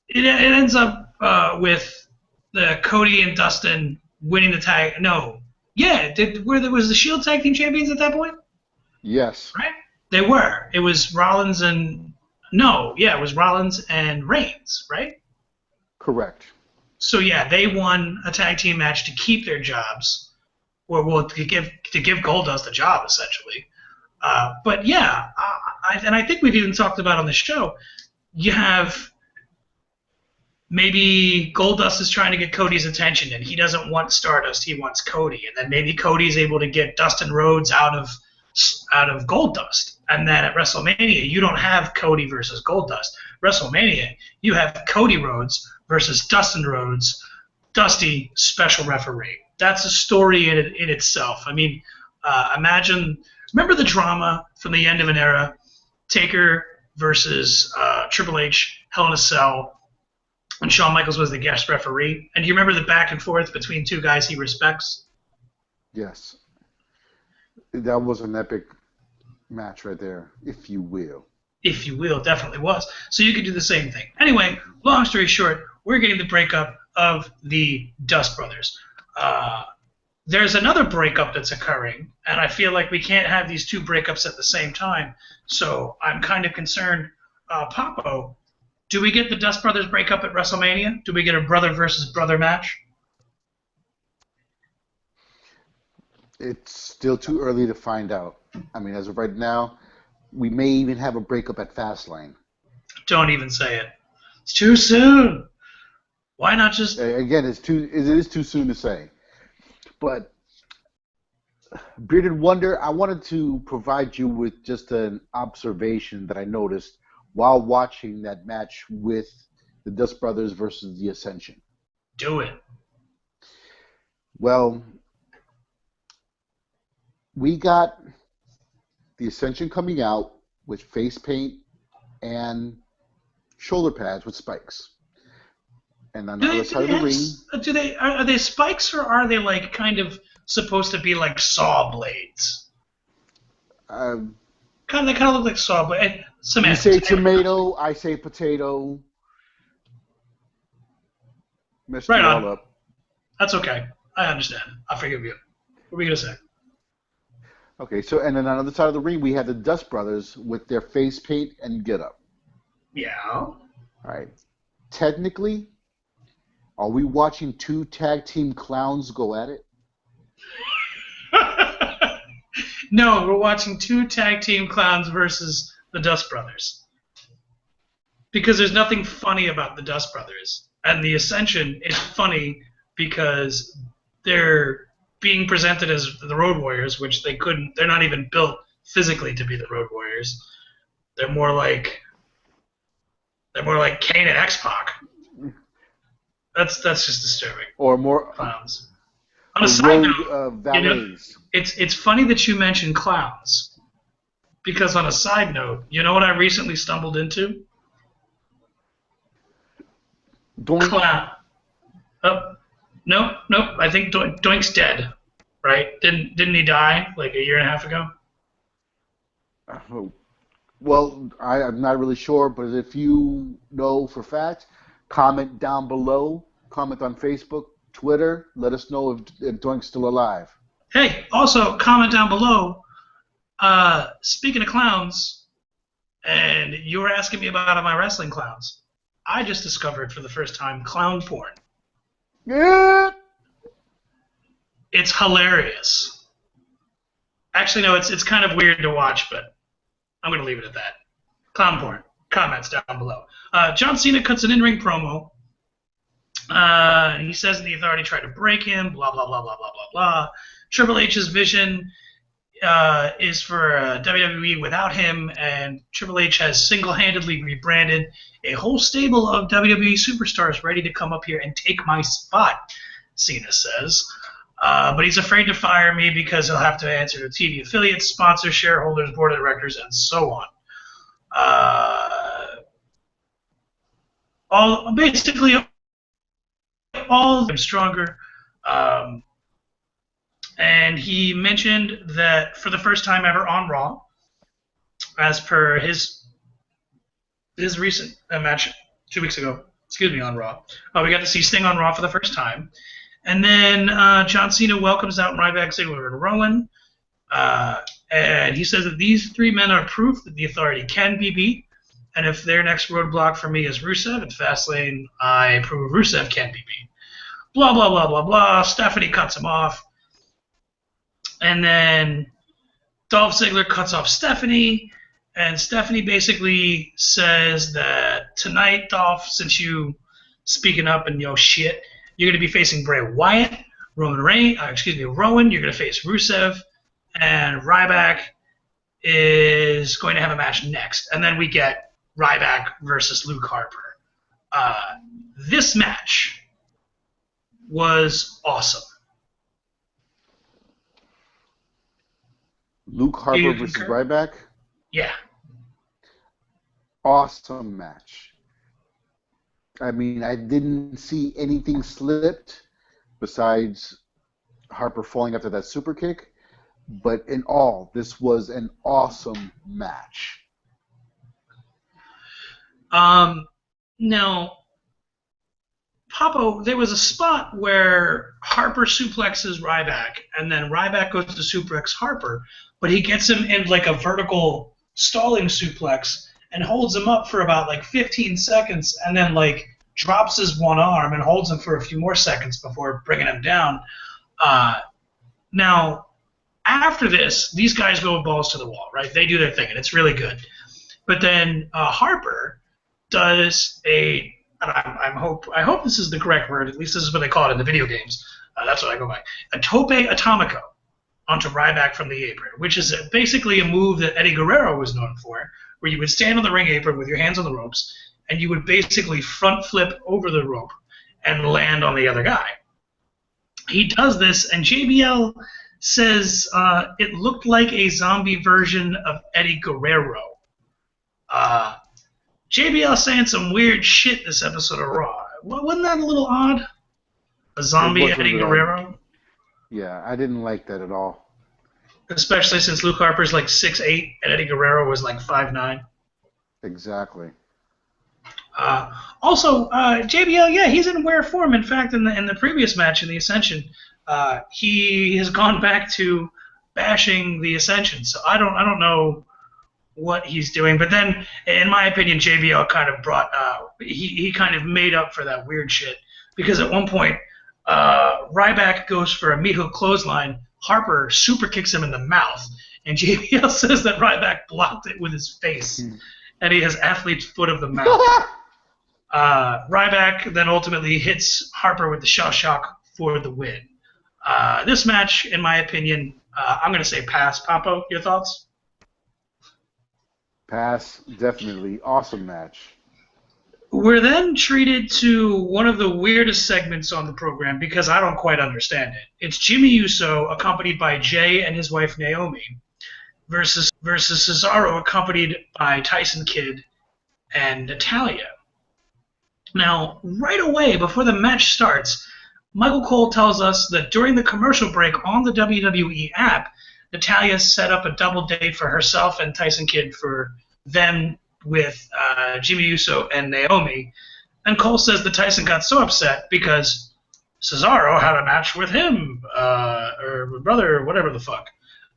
it ends up with the Cody and Dustin winning the tag. No, yeah, was the Shield tag team champions at that point? Yes. Right? They were. It was Rollins and it was Rollins and Reigns, right? Correct. So yeah, they won a tag team match to keep their jobs, or well, to give Goldust a job essentially. But yeah, I think we've even talked about on the show. You have maybe Goldust is trying to get Cody's attention, and he doesn't want Stardust. He wants Cody, and then maybe Cody's able to get Dustin Rhodes out of Goldust, and then at WrestleMania you don't have Cody versus Goldust. WrestleMania you have Cody Rhodes versus Dustin Rhodes, Dusty special referee. That's a story in itself. I mean, remember the drama from the end of an era, Taker versus Triple H, Hell in a Cell, and Shawn Michaels was the guest referee. And do you remember the back and forth between two guys he respects? Yes. That was an epic match right there, if you will. If you will, definitely was. So you could do the same thing. Anyway, long story short, we're getting the breakup of the Dust Brothers. There's another breakup that's occurring, and I feel like we can't have these two breakups at the same time. So I'm kind of concerned. Papo, do we get the Dust Brothers breakup at WrestleMania? Do we get a brother versus brother match? It's still too early to find out. I mean, as of right now, we may even have a breakup at Fastlane. Don't even say it. It's too soon. Why not just... Again, it is too soon to say. But, Bearded Wonder, I wanted to provide you with just an observation that I noticed while watching that match with the Dust Brothers versus the Ascension. Do it. Well, we got the Ascension coming out with face paint and shoulder pads with spikes. And on the other side of the ring... Are they spikes, or are they like kind of supposed to be like saw blades? They kind of look like saw blades. You say tomato, I say potato. Messed it all up. That's okay. I understand. I forgive you. What were you going to say? Okay, so and then on the other side of the ring, we had the Dust Brothers with their face paint and get-up. Yeah. All right. Technically, are we watching two tag team clowns go at it? No, we're watching two tag team clowns versus the Dust Brothers. Because there's nothing funny about the Dust Brothers. And the Ascension is funny because they're being presented as the Road Warriors, which they're not even built physically to be the Road Warriors. They're more like Kane and X-Pac. That's just disturbing. Or more clowns. On a side note, valets. It's funny that you mentioned clowns, because on a side note, you know what I recently stumbled into? Doink. Clown. Oh, nope. I think Doink's dead, right? Didn't he die like a year and a half ago? Well, I'm not really sure, but if you know for fact, comment down below. Comment on Facebook, Twitter. Let us know if Doink's still alive. Hey, also comment down below. Speaking of clowns, and you were asking me about my wrestling clowns. I just discovered for the first time clown porn. Yeah. It's hilarious. Actually, no, it's kind of weird to watch, but I'm going to leave it at that. Clown porn. Comments down below. John Cena cuts an in-ring promo He says that the Authority tried to break him. Blah blah blah blah blah blah blah. Triple H's vision is for WWE without him, and Triple H has single-handedly rebranded a whole stable of WWE superstars ready to come up here and take my spot, Cena says. But he's afraid to fire me because he'll have to answer to TV affiliates, sponsors, shareholders, board of directors, and so on. All basically all I'm stronger. Um, and he mentioned that for the first time ever on Raw, as per his recent match 2 weeks ago, excuse me, on Raw, we got to see Sting on Raw for the first time. And then John Cena welcomes out Ryback, Ziggler, and Rowan. And he says that these three men are proof that the Authority can be beat. And if their next roadblock for me is Rusev at Fastlane, I prove Rusev can be beat. Blah, blah, blah, blah, blah. Stephanie cuts him off. And then Dolph Ziggler cuts off Stephanie. And Stephanie basically says that tonight, Dolph, since you speaking up and shit, you're going to be facing Bray Wyatt, Rowan, you're going to face Rusev, and Ryback is going to have a match next. And then we get Ryback versus Luke Harper. This match was awesome. Luke Harper versus Ryback? Yeah. Awesome match. I mean, I didn't see anything slipped besides Harper falling after that super kick. But in all, this was an awesome match. Now, Papo, there was a spot where Harper suplexes Ryback, and then Ryback goes to suplex Harper, but he gets him in like a vertical stalling suplex and holds him up for about like 15 seconds, and then like drops his one arm and holds him for a few more seconds before bringing him down. Now, after this, these guys go balls to the wall, right? They do their thing, and it's really good. But then Harper does I hope this is the correct word. At least this is what they call it in the video games. That's what I go by. A tope atomico onto Ryback from the apron, which is basically a move that Eddie Guerrero was known for, where you would stand on the ring apron with your hands on the ropes, and you would basically front flip over the rope and land on the other guy. He does this, and JBL says it looked like a zombie version of Eddie Guerrero. JBL saying some weird shit this episode of Raw. Wasn't that a little odd? A zombie Eddie Guerrero? Yeah, I didn't like that at all. Especially since Luke Harper's like 6'8", and Eddie Guerrero was like 5'9". Exactly. Also, JBL, yeah, he's in rare form. In fact, in the previous match in the Ascension, he has gone back to bashing the Ascension. So I don't know what he's doing. But then, in my opinion, JBL kind of brought he kind of made up for that weird shit, because at one point Ryback goes for a meat hook clothesline. Harper super kicks him in the mouth, and JBL says that Ryback blocked it with his face, and he has athlete's foot of the mouth. Ryback then ultimately hits Harper with the Shell Shock for the win. This match, in my opinion, I'm going to say pass. Papo, your thoughts? Pass, definitely. Awesome match. We're then treated to one of the weirdest segments on the program because I don't quite understand it. It's Jimmy Uso accompanied by Jay and his wife Naomi versus Cesaro accompanied by Tyson Kidd and Natalya. Now, right away before the match starts, Michael Cole tells us that during the commercial break on the WWE app, Natalya set up a double date for herself and Tyson Kidd for them with Jimmy Uso and Naomi. And Cole says that Tyson got so upset because Cesaro had a match with him, or brother, or whatever the fuck.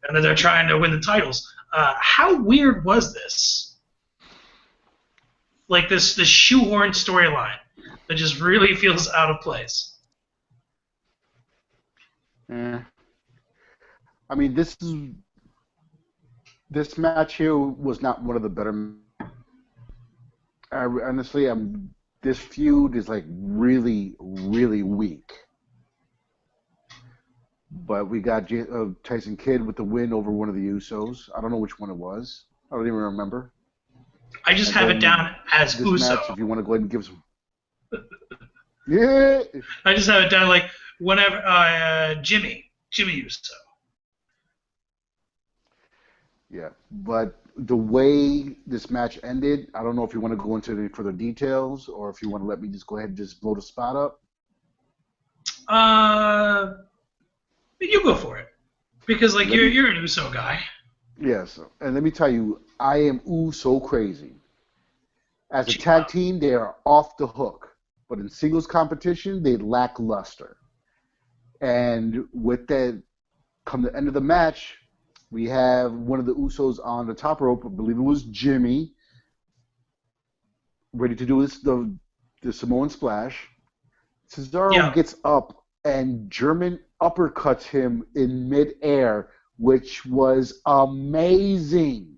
And that they're trying to win the titles. How weird was this? Like this shoehorned storyline that just really feels out of place. Yeah. I mean, this match here was not one of the better. Honestly, I'm this feud is like really, really weak. But we got Tyson Kidd with the win over one of the Usos. I don't know which one it was. I don't even remember. I just And have it then down as this Uso. match, if you want to go ahead and give some. Yeah. I just have it down like whenever Jimmy Uso. Yeah, but the way this match ended, I don't know if you want to go into any further details or if you want to let me just go ahead and just blow the spot up. You go for it because like you're an Uso guy. Yes, and let me tell you, I am so crazy. As a tag team, they are off the hook, but in singles competition, they lack luster. And with that, come the end of the match, we have one of the Usos on the top rope, I believe it was Jimmy, ready to do the Samoan splash. Cesaro gets up and German uppercuts him in midair, which was amazing.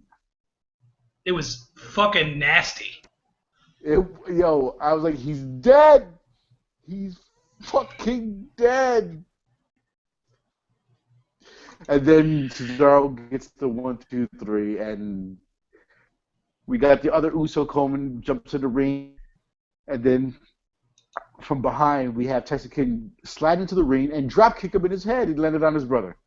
It was fucking nasty. I was like, he's dead. He's fucking dead. And then Cesaro gets the 1, 2, 3, and we got the other Uso Coleman jumps in the ring, and then from behind we have Tyson Kidd slide into the ring and drop kick him in his head. He landed on his brother.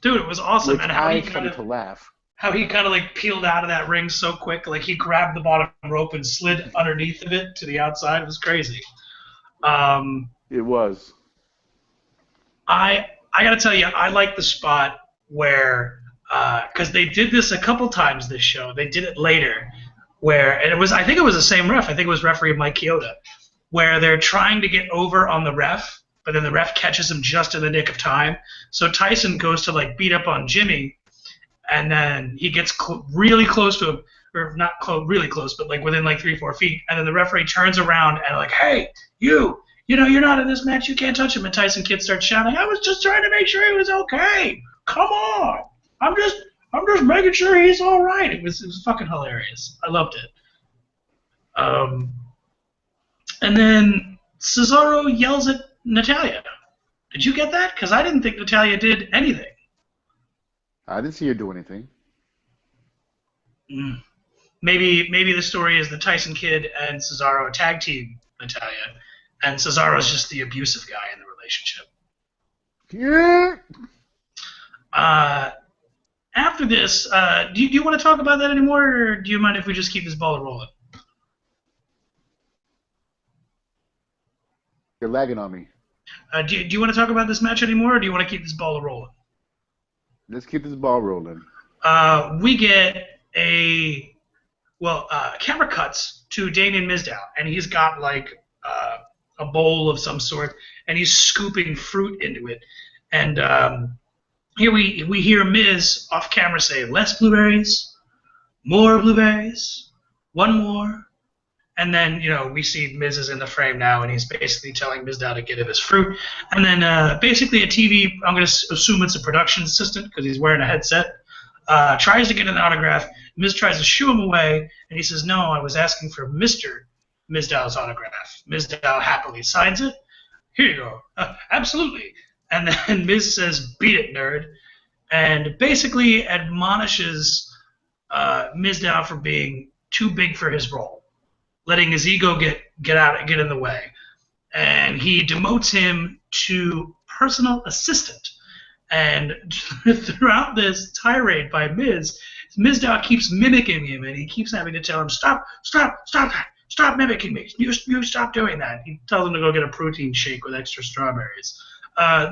Dude, it was awesome. And how I he started to laugh. How he kind of like peeled out of that ring so quick, like he grabbed the bottom rope and slid underneath of it to the outside. It was crazy. It was. I gotta tell you, I like the spot where, because they did this a couple times this show. They did it later, and I think it was the same ref. I think it was referee Mike Chioda, where they're trying to get over on the ref, but then the ref catches him just in the nick of time. So Tyson goes to like beat up on Jimmy, and then he gets really close to him, or not really close, but like within like 3-4 feet, and then the referee turns around and like, hey, you're not in this match. You can't touch him. And Tyson Kidd starts shouting, I was just trying to make sure he was okay. Come on. I'm just making sure he's all right. It was fucking hilarious. I loved it. And then Cesaro yells at Natalya. Did you get that? Because I didn't think Natalya did anything. I didn't see her do anything. Maybe the story is that Tyson Kidd and Cesaro tag team Natalya, and Cesaro's just the abusive guy in the relationship. Yeah. After this, do you want to talk about that anymore, or do you mind if we just keep this ball rolling? You're lagging on me. Do you want to talk about this match anymore, or do you want to keep this ball rolling? Let's keep this ball rolling. We get camera cuts to Damien Mizdow, and he's got like a bowl of some sort, and he's scooping fruit into it. And here we hear Miz off camera say, less blueberries, more blueberries, one more. And then, we see Miz is in the frame now, and he's basically telling Mizdow to get him his fruit. And then basically a TV, I'm going to assume it's a production assistant because he's wearing a headset, tries to get an autograph. Miz tries to shoo him away, and he says, no, I was asking for Mr. Mizdow's autograph. Mizdow happily signs it. Here you go. Absolutely. And then Miz says, beat it, nerd. And basically admonishes Mizdow for being too big for his role, letting his ego get in the way. And he demotes him to personal assistant. And throughout this tirade by Mizdow keeps mimicking him, and he keeps having to tell him, stop that. Stop mimicking me. You stop doing that. He tells him to go get a protein shake with extra strawberries.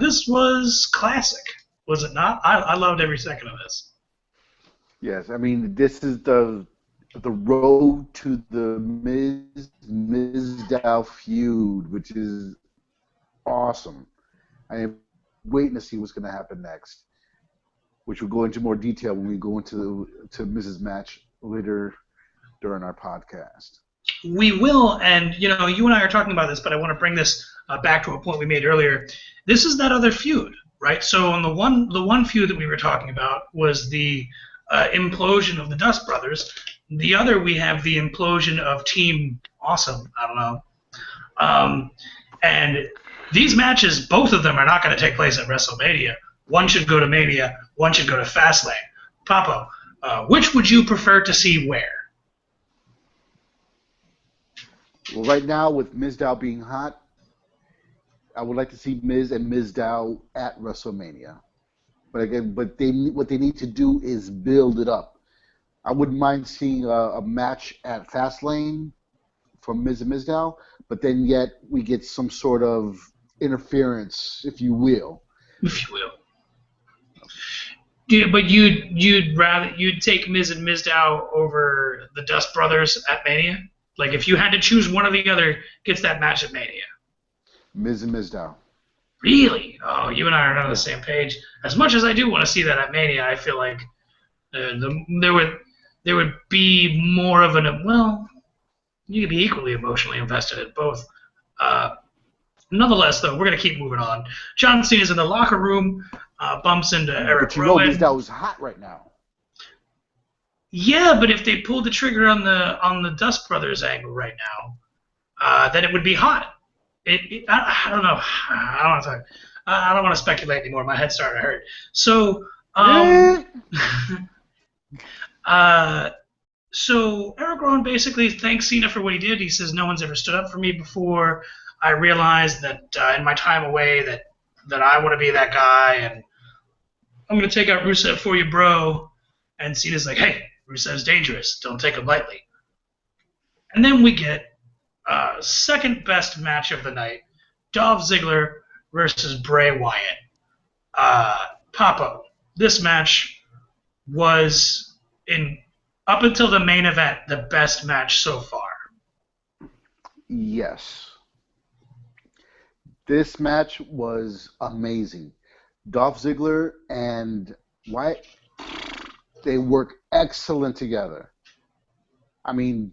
This was classic, was it not? I loved every second of this. Yes, I mean, this is the road to the Mizdow feud, which is awesome. I am waiting to see what's going to happen next, which we'll go into more detail when we go into Miz's match later during our podcast. We will, and you and I are talking about this, but I want to bring this back to a point we made earlier. This is that other feud, right? So on the one feud that we were talking about was the implosion of the Dust Brothers. The other, we have the implosion of Team Awesome. I don't know. Um, and these matches, both of them are not going to take place at WrestleMania. One should go to Mania. One should go to Fastlane. Papo, which would you prefer to see where? Well, right now with Mizdow being hot, I would like to see Miz and Mizdow at WrestleMania. But again, what they need to do is build it up. I wouldn't mind seeing a match at Fastlane from Miz and Mizdow, but then yet we get some sort of interference, if you will. If you will. Yeah, but you'd take Miz and Mizdow over the Dust Brothers at Mania? Like if you had to choose one or the other, gets that match at Mania. Miz and Mizdow. Really? Oh, you and I are not on the Yeah. same page. As much as I do want to see that at Mania, I feel like there would be more of an well. You could be equally emotionally invested in both. Uh, Nonetheless, though, we're gonna keep moving on. John Cena's in the locker room, bumps into Eric But you know Rowan. Mizdow is hot right now. Yeah, but if they pulled the trigger on the Dust Brothers angle right now, then it would be hot. I don't know. I don't want to. I don't want to speculate anymore. My head's starting to hurt. So, Eh. uh, so Eric Rowan basically thanks Cena for what he did. He says no one's ever stood up for me before. I realized that in my time away that I want to be that guy, and I'm gonna take out Rusev for you, bro. And Cena's like, hey, Rusev's dangerous. Don't take him lightly. And then we get second best match of the night: Dolph Ziggler versus Bray Wyatt. Papo, this match was in up until the main event the best match so far. Yes. This match was amazing. Dolph Ziggler and Wyatt, they work excellent together. I mean,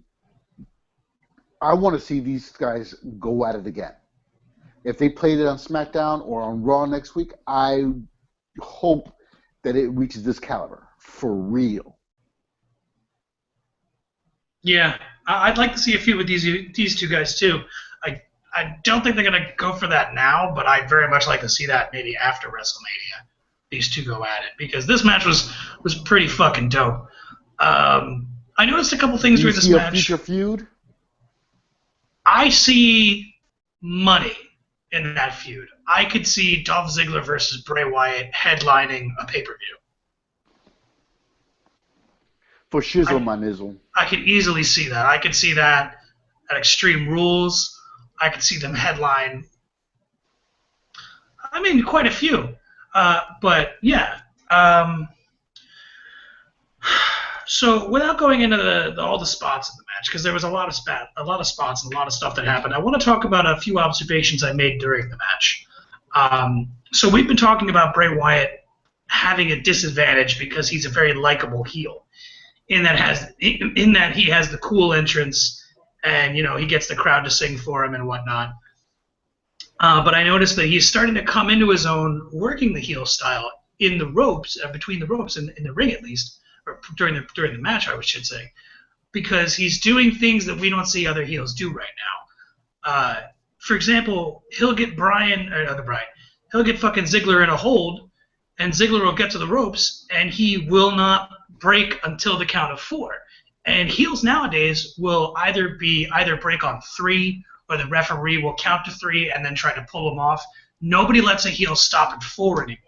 I want to see these guys go at it again. If they played it on SmackDown or on Raw next week, I hope that it reaches this caliber for real. Yeah, I'd like to see a few with these two guys too. I don't think they're gonna go for that now, but I'd very much like to see that maybe after WrestleMania. These two go at it because this match was pretty fucking dope. I noticed a couple Do things you during this see a match. future feud? I see money in that feud. I could see Dolph Ziggler versus Bray Wyatt headlining a pay-per-view. For shizzle, I, my nizzle. I could easily see that. I could see that at Extreme Rules. I could see them headline. I mean, quite a few. But yeah. So without going into all the spots in the match, because there was a lot of spots and a lot of stuff that happened, I want to talk about a few observations I made during the match. So we've been talking about Bray Wyatt having a disadvantage because he's a very likable heel. In that he has the cool entrance, and he gets the crowd to sing for him and whatnot. But I noticed that he's starting to come into his own working the heel style in the ropes, between the ropes in the ring at least, or during the match, I should say, because he's doing things that we don't see other heels do right now. For example, he'll get he'll get fucking Ziggler in a hold, and Ziggler will get to the ropes, and he will not break until the count of 4. And heels nowadays will either break on 3, or the referee will count to 3 and then try to pull them off. Nobody lets a heel stop at 4 anymore,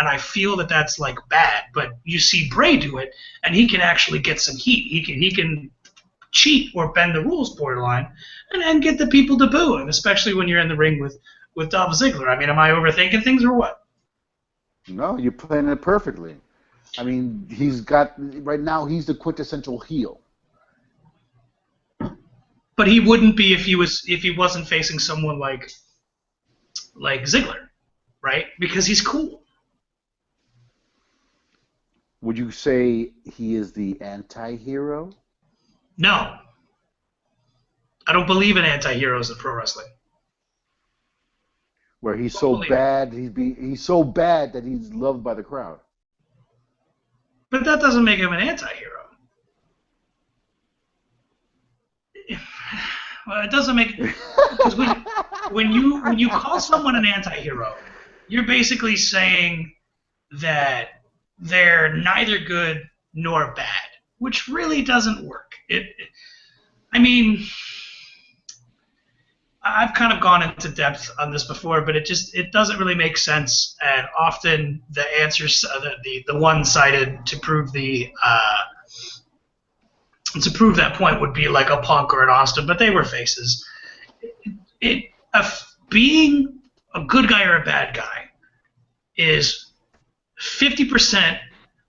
and I feel that that's like bad. But you see Bray do it, and he can actually get some heat. He can cheat or bend the rules borderline, and get the people to boo him, especially when you're in the ring with Dolph Ziggler. I mean, am I overthinking things or what? No, you're playing it perfectly. I mean, right now he's the quintessential heel. But he wouldn't be if he wasn't facing someone like Ziggler, right? Because he's cool. Would you say he is the anti-hero? No, I don't believe in anti-heroes in pro wrestling. Where he's Don't so believe it. bad, he's so bad that he's loved by the crowd. But that doesn't make him an anti-hero. Well, it doesn't make because when you call someone an anti-hero, you're basically saying that they're neither good nor bad, which really doesn't work. I mean, I've kind of gone into depth on this before, but it doesn't really make sense. And often the answers, the one-sided to prove that point would be like a Punk or an Austin, but they were faces. Being a good guy or a bad guy is 50%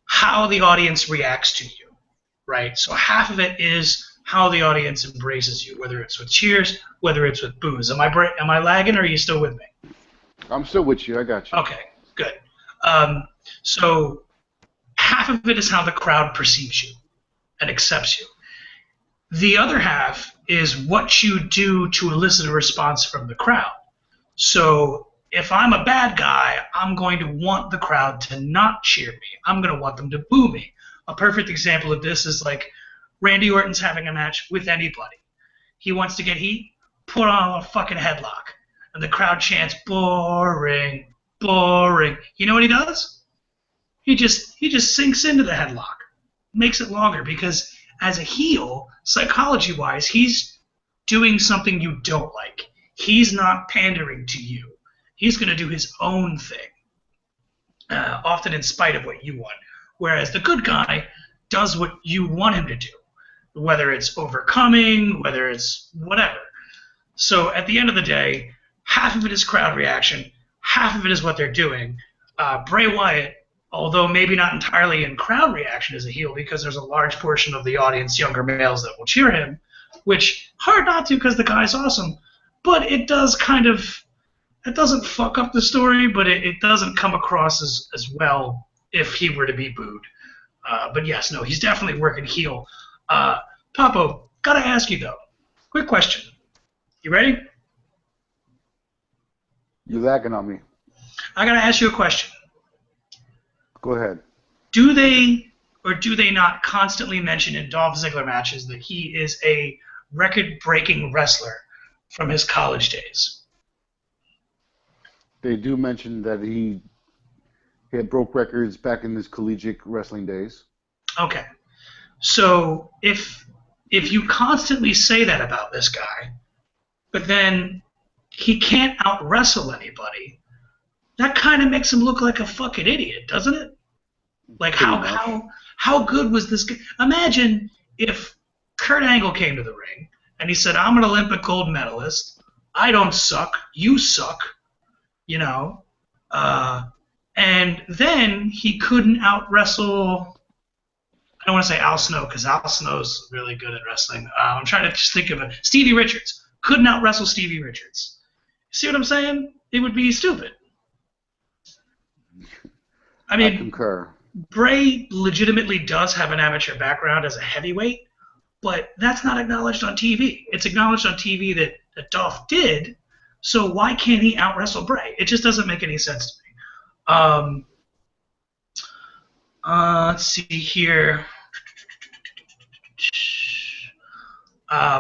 how the audience reacts to you, right? So half of it is how the audience embraces you, whether it's with cheers, whether it's with boos. Am I lagging, or are you still with me? I'm still with you. I got you. Okay, good. So half of it is how the crowd perceives you and accepts you. The other half is what you do to elicit a response from the crowd. So if I'm a bad guy, I'm going to want the crowd to not cheer me. I'm going to want them to boo me. A perfect example of this is like Randy Orton's having a match with anybody. He wants to get heat, put on a fucking headlock. And the crowd chants, boring, boring. You know what he does? He just sinks into the headlock. Makes it longer because as a heel, psychology-wise, he's doing something you don't like. He's not pandering to you. He's going to do his own thing, often in spite of what you want. Whereas the good guy does what you want him to do, whether it's overcoming, whether it's whatever. So at the end of the day, half of it is crowd reaction, half of it is what they're doing. Bray Wyatt, although maybe not entirely in crowd reaction as a heel, because there's a large portion of the audience, younger males, that will cheer him, which hard not to because the guy's awesome, but it doesn't fuck up the story, but it doesn't come across as well if he were to be booed. But yes, no, he's definitely working heel. Papo, gotta ask you though, quick question. You ready? You're lagging on me. I gotta ask you a question. Go ahead. Do they or do they not constantly mention in Dolph Ziggler matches that he is a record-breaking wrestler from his college days? They do mention that he had broke records back in his collegiate wrestling days. Okay. So if you constantly say that about this guy, but then he can't out-wrestle anybody, that kind of makes him look like a fucking idiot, doesn't it? Like how good was this guy? Imagine if Kurt Angle came to the ring and he said, "I'm an Olympic gold medalist. I don't suck. You suck." You know, and then he couldn't out-wrestle. I don't want to say Al Snow because Al Snow's really good at wrestling. I'm trying to just think of it. Stevie Richards couldn't out-wrestle Stevie Richards. See what I'm saying? It would be stupid. I mean, I concur. Bray legitimately does have an amateur background as a heavyweight, but that's not acknowledged on TV. It's acknowledged on TV that Dolph did, so why can't he out-wrestle Bray? It just doesn't make any sense to me. Let's see here.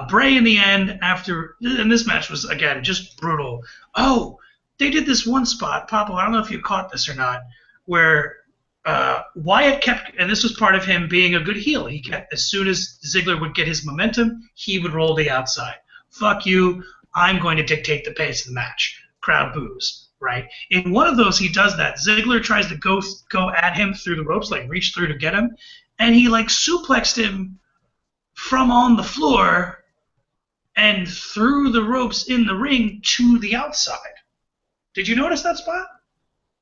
Bray in the end, and this match was, again, just brutal. Oh, they did this one spot, Papa, I don't know if you caught this or not, where Wyatt kept, and this was part of him being a good heel, he kept, as soon as Ziggler would get his momentum, he would roll the outside. Fuck you, I'm going to dictate the pace of the match. Crowd boos, right? In one of those, he does that. Ziggler tries to go at him through the ropes, like reach through to get him, and he like suplexed him from on the floor and threw the ropes in the ring to the outside. Did you notice that spot?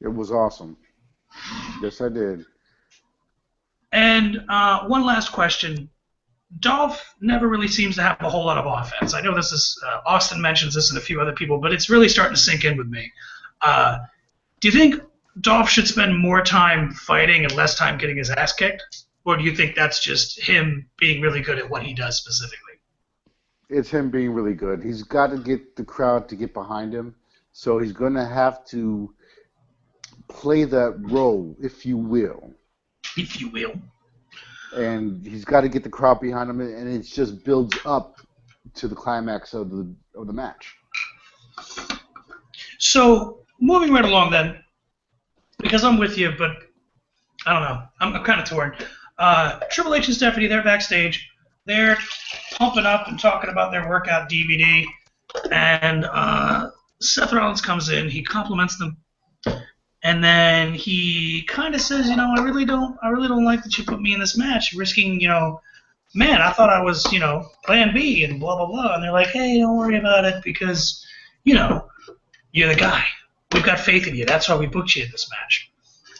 It was awesome. Yes, I did. And one last question. Dolph never really seems to have a whole lot of offense. I know this is Austin mentions this and a few other people, but it's really starting to sink in with me. Do you think Dolph should spend more time fighting and less time getting his ass kicked? Or do you think that's just him being really good at what he does specifically? It's him being really good. He's got to get the crowd to get behind him, so he's going to have to play that role, if you will. If you will. And he's got to get the crowd behind him, and it just builds up to the climax of the match. So moving right along then, because I'm with you, but I don't know. I'm kind of torn. Triple H and Stephanie, they're backstage. They're pumping up and talking about their workout DVD. And Seth Rollins comes in. He compliments them. And then he kind of says, I really don't like that you put me in this match, risking, man, I thought I was, plan B and blah, blah, blah. And they're like, hey, don't worry about it because, you're the guy. We've got faith in you. That's why we booked you in this match.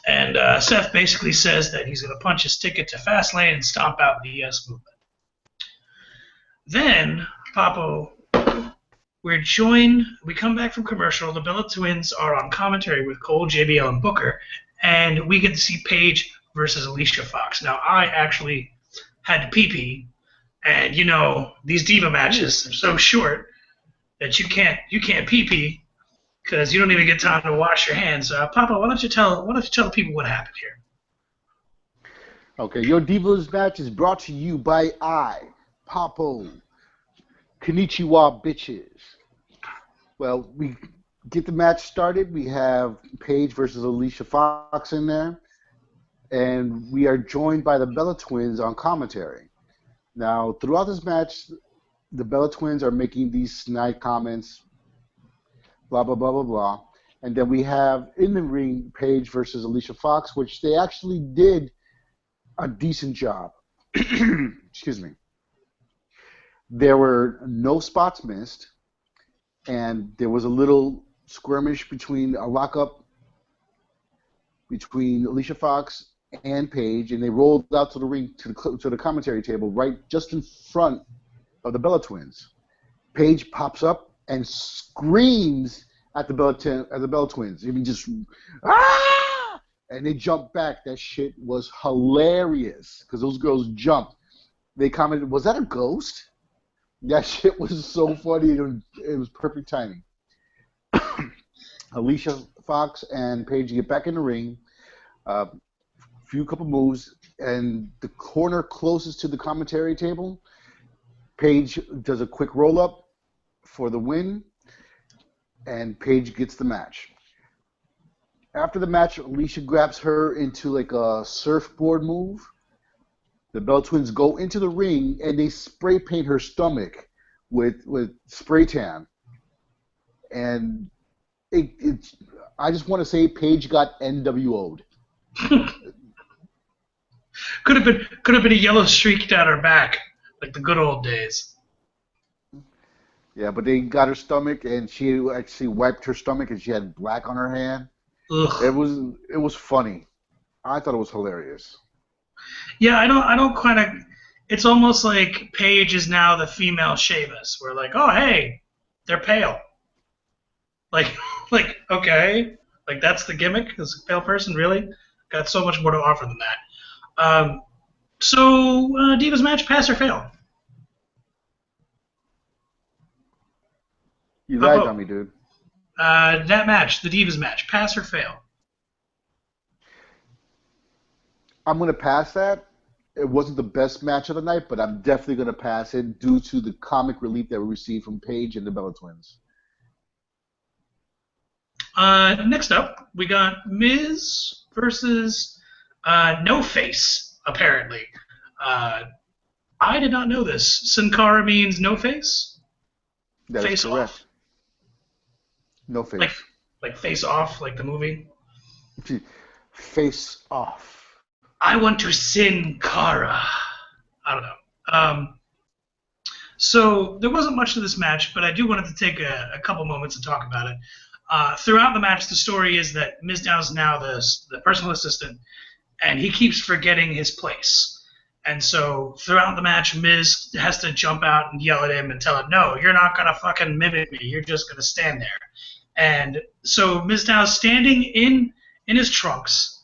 And Seth basically says that he's going to punch his ticket to Fastlane and stomp out the ES movement. Then, Papo, we come back from commercial. The Bella Twins are on commentary with Cole, JBL, and Booker. And we get to see Paige versus Alicia Fox. Now, I actually had to pee-pee. And, these diva matches are so short that you can't pee-pee. Because you don't even get time to wash your hands. Papa, why don't you tell the people what happened here? Okay, your Divas match is brought to you by Papo. Konnichiwa, bitches. Well, we get the match started. We have Paige versus Alicia Fox in there. And we are joined by the Bella Twins on commentary. Now, throughout this match, the Bella Twins are making these snide comments, blah, blah, blah, blah, blah. And then we have in the ring Paige versus Alicia Fox, which they actually did a decent job. Excuse me. There were no spots missed, and there was a little skirmish a lockup between Alicia Fox and Paige, and they rolled out to the ring, to the commentary table, right just in front of the Bella Twins. Paige pops up and screams at the Bella Twins. I mean, just ah! And they jumped back. That shit was hilarious because those girls jumped. They commented, "Was that a ghost?" That shit was so funny. It was perfect timing. Alicia Fox and Paige get back in the ring. Couple moves, and the corner closest to the commentary table, Paige does a quick roll up for the win, and Paige gets the match. After the match, Alicia grabs her into like a surfboard move. The Bella Twins go into the ring, and they spray paint her stomach with spray tan. And I just want to say Paige got NWO'd. Could have been a yellow streak down her back, like the good old days. Yeah, but they got her stomach, and she actually wiped her stomach, and she had black on her hand. Ugh. It was funny. I thought it was hilarious. Yeah, I don't quite. It's almost like Paige is now the female Sheamus. We're like, oh hey, they're pale. Like okay, like that's the gimmick. Is a pale person really? Got so much more to offer than that. So Divas match, pass or fail? You lied on me, dude. That match, the Divas match, pass or fail? I'm going to pass that. It wasn't the best match of the night, but I'm definitely going to pass it due to the comic relief that we received from Paige and the Bella Twins. Next up, we got Miz versus No Face, apparently. I did not know this. Sin Cara means no face? That face is correct. Off? No face. Like face off, like the movie? Face off. I want to Sin Cara. I don't know. So there wasn't much to this match, but I do wanted to take a couple moments and talk about it. Throughout the match, the story is that Mizdow is now the personal assistant, and he keeps forgetting his place. And so throughout the match, Miz has to jump out and yell at him and tell him, no, you're not going to fucking mimic me. You're just going to stand there. And so Mizdow is standing in his trunks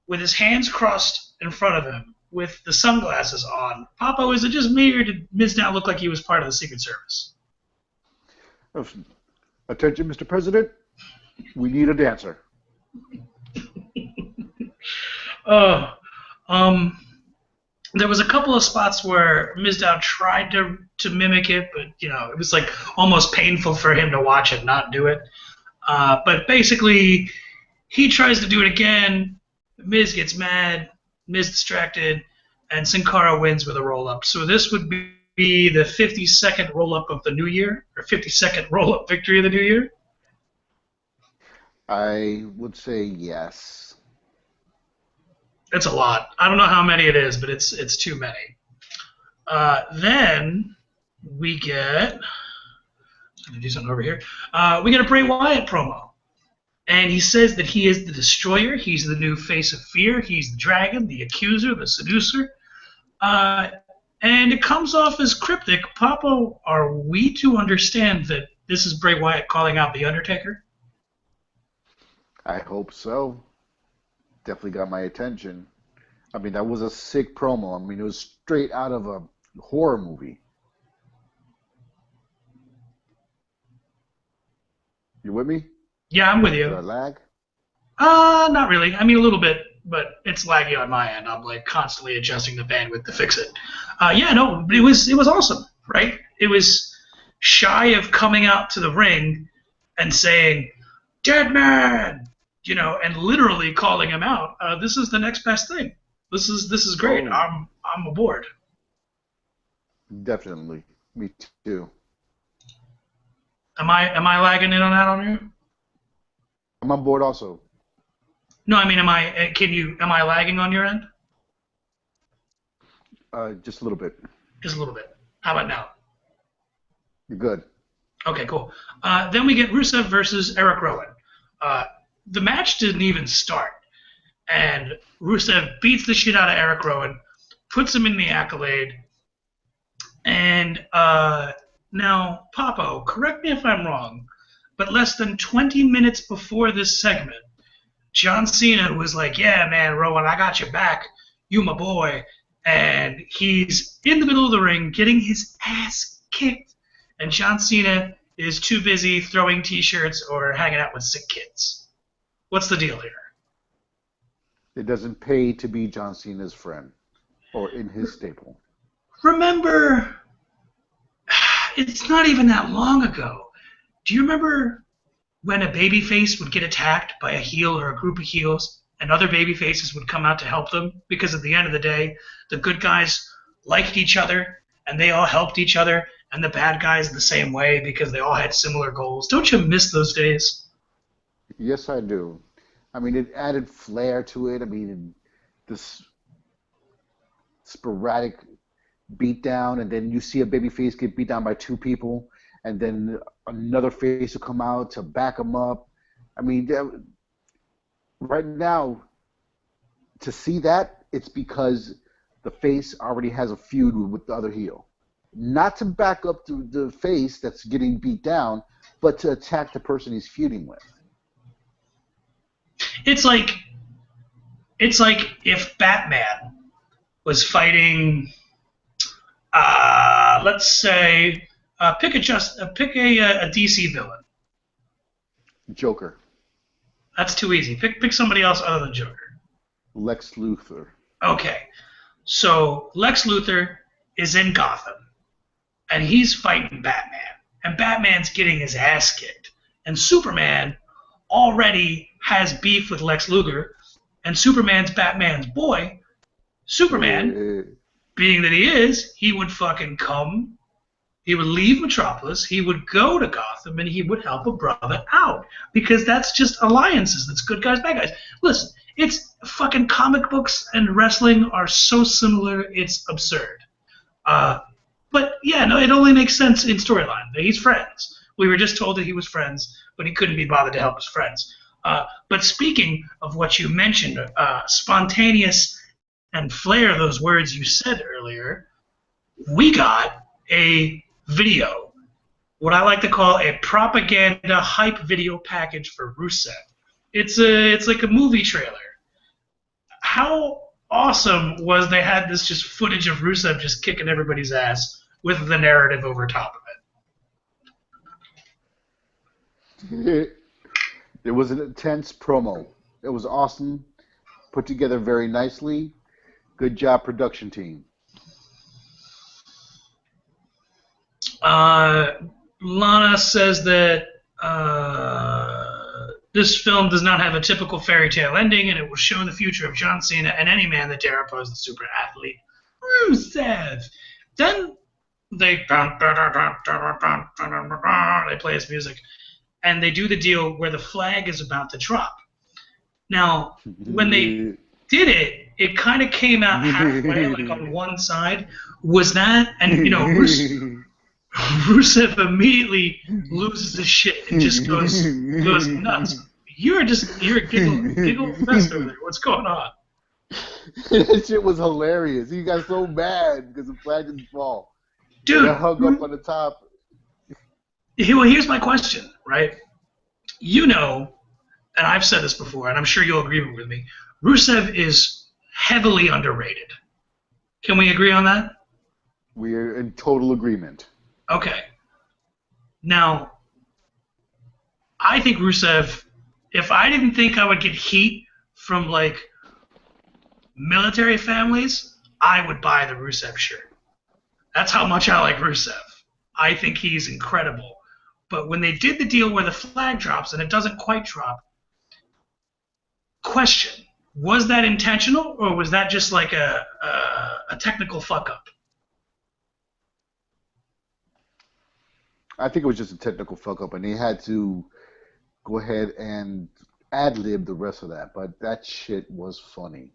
with his hands crossed in front of him with the sunglasses on. Papo, is it just me, or did Mizdow look like he was part of the Secret Service? Attention, Mr. President. We need a dancer. There was a couple of spots where Mizdow tried to mimic it, but it was like almost painful for him to watch it not do it. But basically, he tries to do it again. Miz gets mad. Miz distracted, and Sin Cara wins with a roll up. So this would be the 52nd roll up of the new year, or 52nd roll up victory of the new year. I would say yes. It's a lot. I don't know how many it is, but it's too many. Then we get. I'm gonna do something over here. We get a Bray Wyatt promo. And he says that he is the destroyer. He's the new face of fear. He's the dragon, the accuser, the seducer. And it comes off as cryptic. Papo, are we to understand that this is Bray Wyatt calling out The Undertaker? I hope so. Definitely got my attention. I mean, that was a sick promo. I mean, it was straight out of a horror movie. You with me? Yeah, I'm with Did you. I lag? Not really. I mean, a little bit, but it's laggy on my end. I'm like constantly adjusting the bandwidth to fix it. Yeah, no, it was awesome, right? It was shy of coming out to the ring and saying, "Dead man," and literally calling him out. This is the next best thing. This is great. Oh, I'm aboard. definitely. Me too. Am I lagging in on that on you? I'm on board also. No, I mean, am I lagging on your end? Just a little bit. Just a little bit. How about now? You're good. Okay, cool. Then we get Rusev versus Eric Rowan. The match didn't even start, and Rusev beats the shit out of Eric Rowan, puts him in the accolade, and now, Papo, correct me if I'm wrong, but less than 20 minutes before this segment, John Cena was like, "Yeah, man, Rowan, I got your back. You my boy." And he's in the middle of the ring getting his ass kicked. And John Cena is too busy throwing T-shirts or hanging out with sick kids. What's the deal here? It doesn't pay to be John Cena's friend or in his stable. Remember, it's not even that long ago. Do you remember when a babyface would get attacked by a heel or a group of heels, and other babyfaces would come out to help them? Because at the end of the day, the good guys liked each other, and they all helped each other, and the bad guys the same way because they all had similar goals. Don't you miss those days? Yes, I do. I mean, it added flair to it. I mean, this sporadic beatdown, and then you see a baby face get beat down by two people, and then another face will come out to back them up. I mean, right now, to see that, it's because the face already has a feud with the other heel. Not to back up the face that's getting beat down, but to attack the person he's feuding with. It's like if Batman was fighting, let's say, pick a DC villain. Joker. That's too easy. Pick somebody else other than Joker. Lex Luthor. Okay, so Lex Luthor is in Gotham, and he's fighting Batman, and Batman's getting his ass kicked, and Superman already has beef with Lex Luthor, and Superman's Batman's boy. Superman, being that he is, he would fucking come. He would leave Metropolis, he would go to Gotham, and he would help a brother out. Because that's just alliances. That's good guys, bad guys. Listen, it's fucking comic books and wrestling are so similar, it's absurd. But yeah, no, it only makes sense in storyline. He's friends. We were just told that he was friends, but he couldn't be bothered to help his friends. But speaking of what you mentioned, spontaneous and flair, those words you said earlier, we got a video, what I like to call a propaganda hype video package for Rusev. It's like a movie trailer. How awesome was they had this just footage of Rusev just kicking everybody's ass with the narrative over top of It was an intense promo. It was awesome, put together very nicely. Good job, production team. Lana says that this film does not have a typical fairy tale ending, and it will show the future of John Cena and any man that dare oppose the super athlete, Rusev. Then they play his music, and they do the deal where the flag is about to drop. Now, when they did it, it kind of came out halfway, like on one side. Was that, and Rusev immediately loses his shit and just goes nuts. You're a giggle fest over there. What's going on? That shit was hilarious. He got so mad because the flag didn't fall. Dude, they hung up on the top. Well, here's my question, right? You know, and I've said this before, and I'm sure you'll agree with me, Rusev is heavily underrated. Can we agree on that? We're in total agreement. Okay. Now, I think Rusev, if I didn't think I would get heat from, like, military families, I would buy the Rusev shirt. That's how much I like Rusev. I think he's incredible. But when they did the deal where the flag drops and it doesn't quite drop, question, was that intentional or was that just like a technical fuck-up? I think it was just a technical fuck-up, and they had to go ahead and ad-lib the rest of that. But that shit was funny.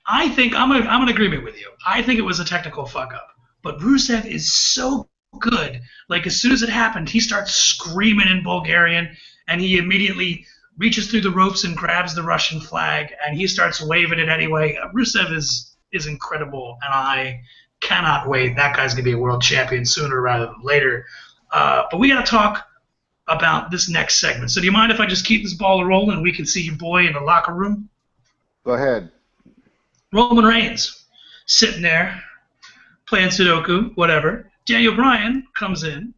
I think I'm in agreement with you. I think it was a technical fuck-up. But Rusev is so good. Like, as soon as it happened, he starts screaming in Bulgarian, and he immediately reaches through the ropes and grabs the Russian flag, and he starts waving it anyway. Rusev is incredible, and I cannot wait. That guy's going to be a world champion sooner rather than later. But we got to talk about this next segment. So do you mind if I just keep this ball rolling and we can see your boy in the locker room? Go ahead. Roman Reigns, sitting there, playing Sudoku, whatever. Daniel Bryan comes in,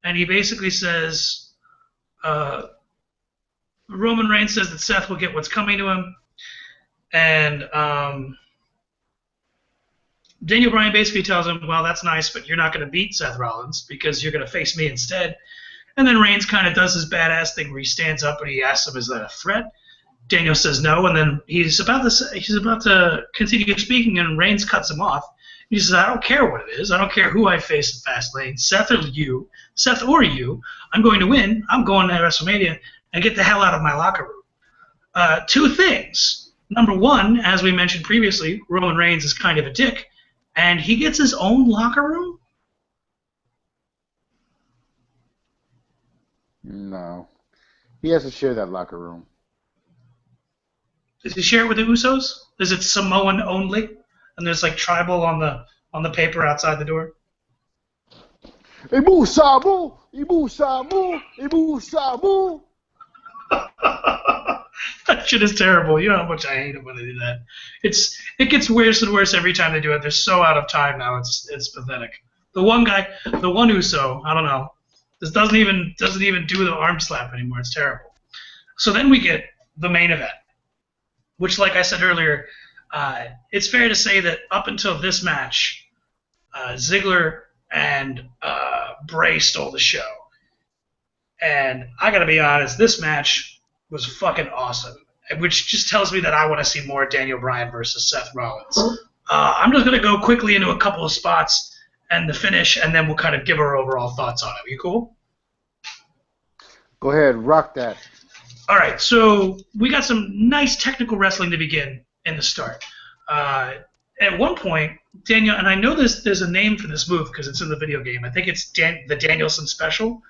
and he basically says, Roman Reigns says that Seth will get what's coming to him, and Daniel Bryan basically tells him, well, that's nice, but you're not going to beat Seth Rollins because you're going to face me instead. And then Reigns kind of does his badass thing where he stands up and he asks him, is that a threat? Daniel says no, and then he's about to continue speaking, and Reigns cuts him off. He says, I don't care what it is. I don't care who I face in Fastlane, Seth or you. I'm going to win. I'm going to WrestleMania and get the hell out of my locker room. Two things. Number one, as we mentioned previously, Roman Reigns is kind of a dick, and he gets his own locker room? No. He has to share that locker room. Does he share it with the Usos? Is it Samoan only? And there's like tribal on the paper outside the door? Ibu Sabu! Ibu Sabu! Ibu Sabu! That shit is terrible. You know how much I hate it when they do that. It gets worse and worse every time they do it. They're so out of time now. It's pathetic. The one guy, the one Uso, I don't know. This doesn't even do the arm slap anymore. It's terrible. So then we get the main event, which, like I said earlier, it's fair to say that up until this match, Ziggler and Bray stole the show. And I gotta be honest, this match was fucking awesome, which just tells me that I want to see more Daniel Bryan versus Seth Rollins. I'm just gonna go quickly into a couple of spots and the finish, and then we'll kind of give our overall thoughts on it. You cool? Go ahead, rock that. All right, so we got some nice technical wrestling to begin in the start. At one point, Daniel, and I know there's a name for this move because it's in the video game. I think it's the Danielson Special,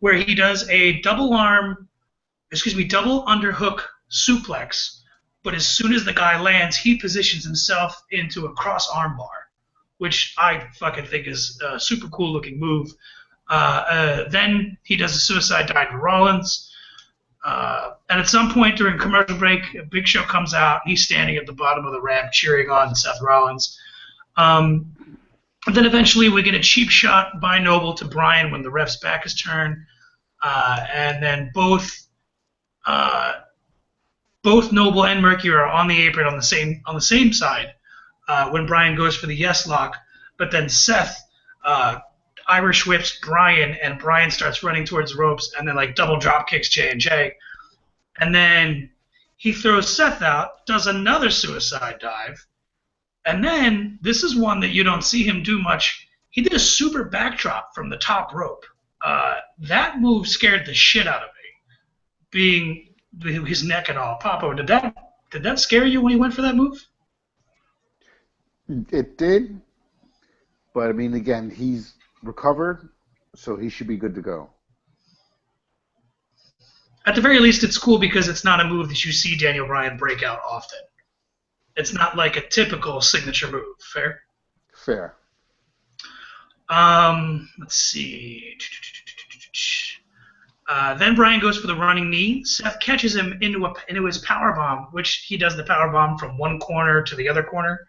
where he does a double underhook suplex, but as soon as the guy lands, he positions himself into a cross armbar, which I fucking think is a super cool looking move. Then he does a suicide dive to Rollins. And at some point during commercial break, Big Show comes out. He's standing at the bottom of the ramp cheering on Seth Rollins. And then eventually we get a cheap shot by Noble to Bryan when the ref's back is turned. And then both Noble and Mercury are on the apron on the same side. when Bryan goes for the yes lock, but then Seth Irish whips Bryan, and Bryan starts running towards the ropes, and then like double drop kicks J&J, and then he throws Seth out, does another suicide dive, and then this is one that you don't see him do much. He did a super backdrop from the top rope. That move scared the shit out of me, being his neck and all. Papo, did that scare you when he went for that move? It did, but I mean, again, he's recovered, so he should be good to go. At the very least, it's cool because it's not a move that you see Daniel Bryan break out often. It's not like a typical signature move. Fair? Fair. Let's see. Then Bryan goes for the running knee. Seth catches him into his power bomb, which he does the power bomb from one corner to the other corner.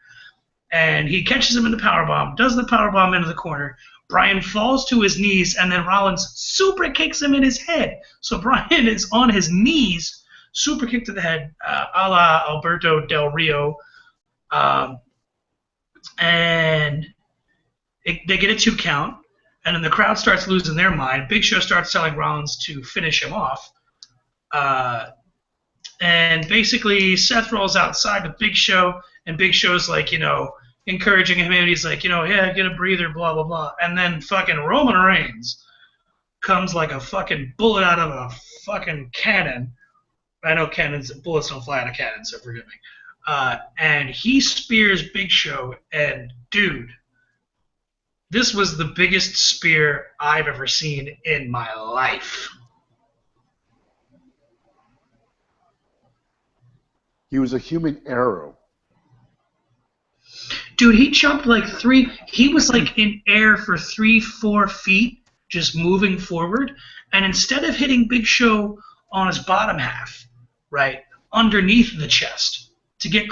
And he catches him in the power bomb, does the power bomb into the corner. Bryan falls to his knees, and then Rollins super kicks him in his head. So Bryan is on his knees, super kick to the head, a la Alberto Del Rio. And they get a 2 count, and then the crowd starts losing their mind. Big Show starts telling Rollins to finish him off. And basically, Seth rolls outside with Big Show, and Big Show's like, encouraging him, and he's like, yeah, get a breather, blah, blah, blah. And then fucking Roman Reigns comes like a fucking bullet out of a fucking cannon. I know bullets don't fly out of cannons, so forgive me. And he spears Big Show, and dude, this was the biggest spear I've ever seen in my life. He was a human arrow. Dude, he jumped like he was like in air for 3-4 feet, just moving forward. And instead of hitting Big Show on his bottom half, right, underneath the chest, to get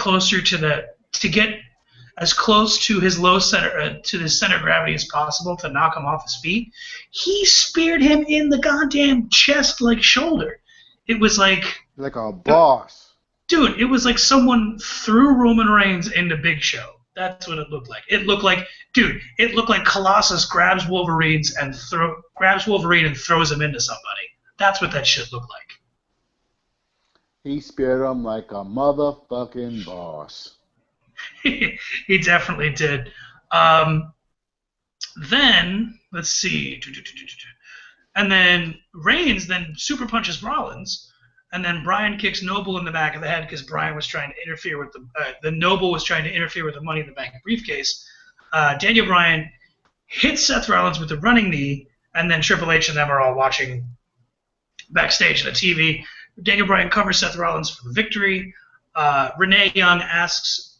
as close to his low center, to the center of gravity as possible to knock him off his feet, he speared him in the goddamn chest, like shoulder. It was like a boss. Dude, it was like someone threw Roman Reigns into Big Show. That's what it looked like. It looked like Colossus grabs Wolverine and throws him into somebody. That's what that shit looked like. He speared him like a motherfucking boss. He definitely did. Then, let's see. And then Reigns then super punches Rollins. And then Bryan kicks Noble in the back of the head because Bryan was trying to interfere with the Noble was trying to interfere with the Money in the Bank briefcase. Daniel Bryan hits Seth Rollins with the running knee, and then Triple H and them are all watching backstage on the TV. Daniel Bryan covers Seth Rollins for the victory. Renee Young asks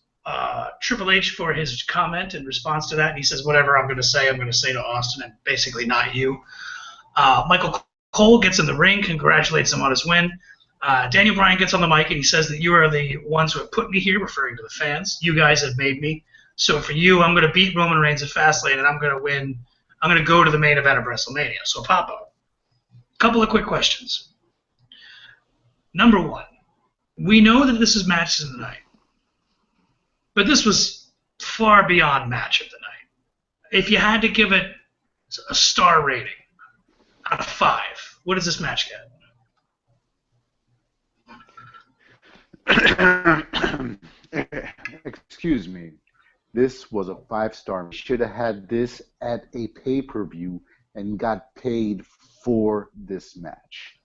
Triple H for his comment in response to that, and he says, whatever I'm going to say to Austin, and basically not you. Michael Cole gets in the ring, congratulates him on his win. Daniel Bryan gets on the mic and he says that you are the ones who have put me here, referring to the fans. You guys have made me. So for you, I'm going to beat Roman Reigns at Fastlane, and I'm going to win. I'm going to go to the main event of WrestleMania. So, Papo, a couple of quick questions. Number one, we know that this is matches of the night, but this was far beyond match of the night. If you had to give it a star rating out of 5, what does this match get? Excuse me. This was a 5-star. We should have had this at a pay-per-view and got paid for this match.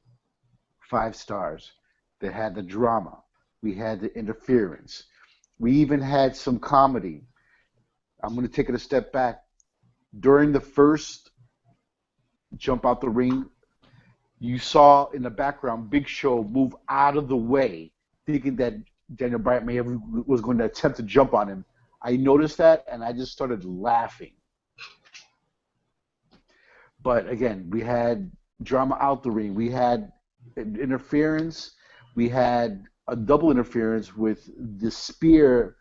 5 stars. They had the drama. We had the interference. We even had some comedy. I'm going to take it a step back. During the first jump out the ring, you saw in the background Big Show move out of the way, thinking that Daniel Bryan was going to attempt to jump on him. I noticed that, and I just started laughing. But again, we had drama out the ring. We had interference. We had a double interference with the spear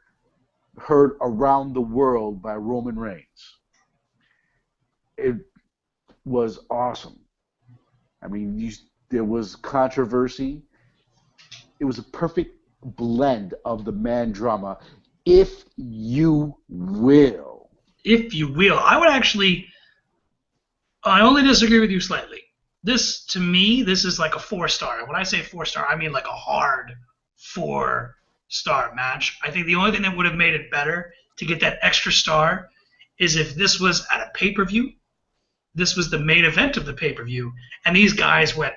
heard around the world by Roman Reigns. It was awesome. I mean, there was controversy. It was a perfect blend of the man drama. If you will. If you will. I would actually, I only disagree with you slightly. This, to me, this is like a 4-star. When I say 4-star, I mean like a hard 4-star match. I think the only thing that would have made it better to get that extra star is if this was at a pay-per-view. This was the main event of the pay-per-view, and these guys went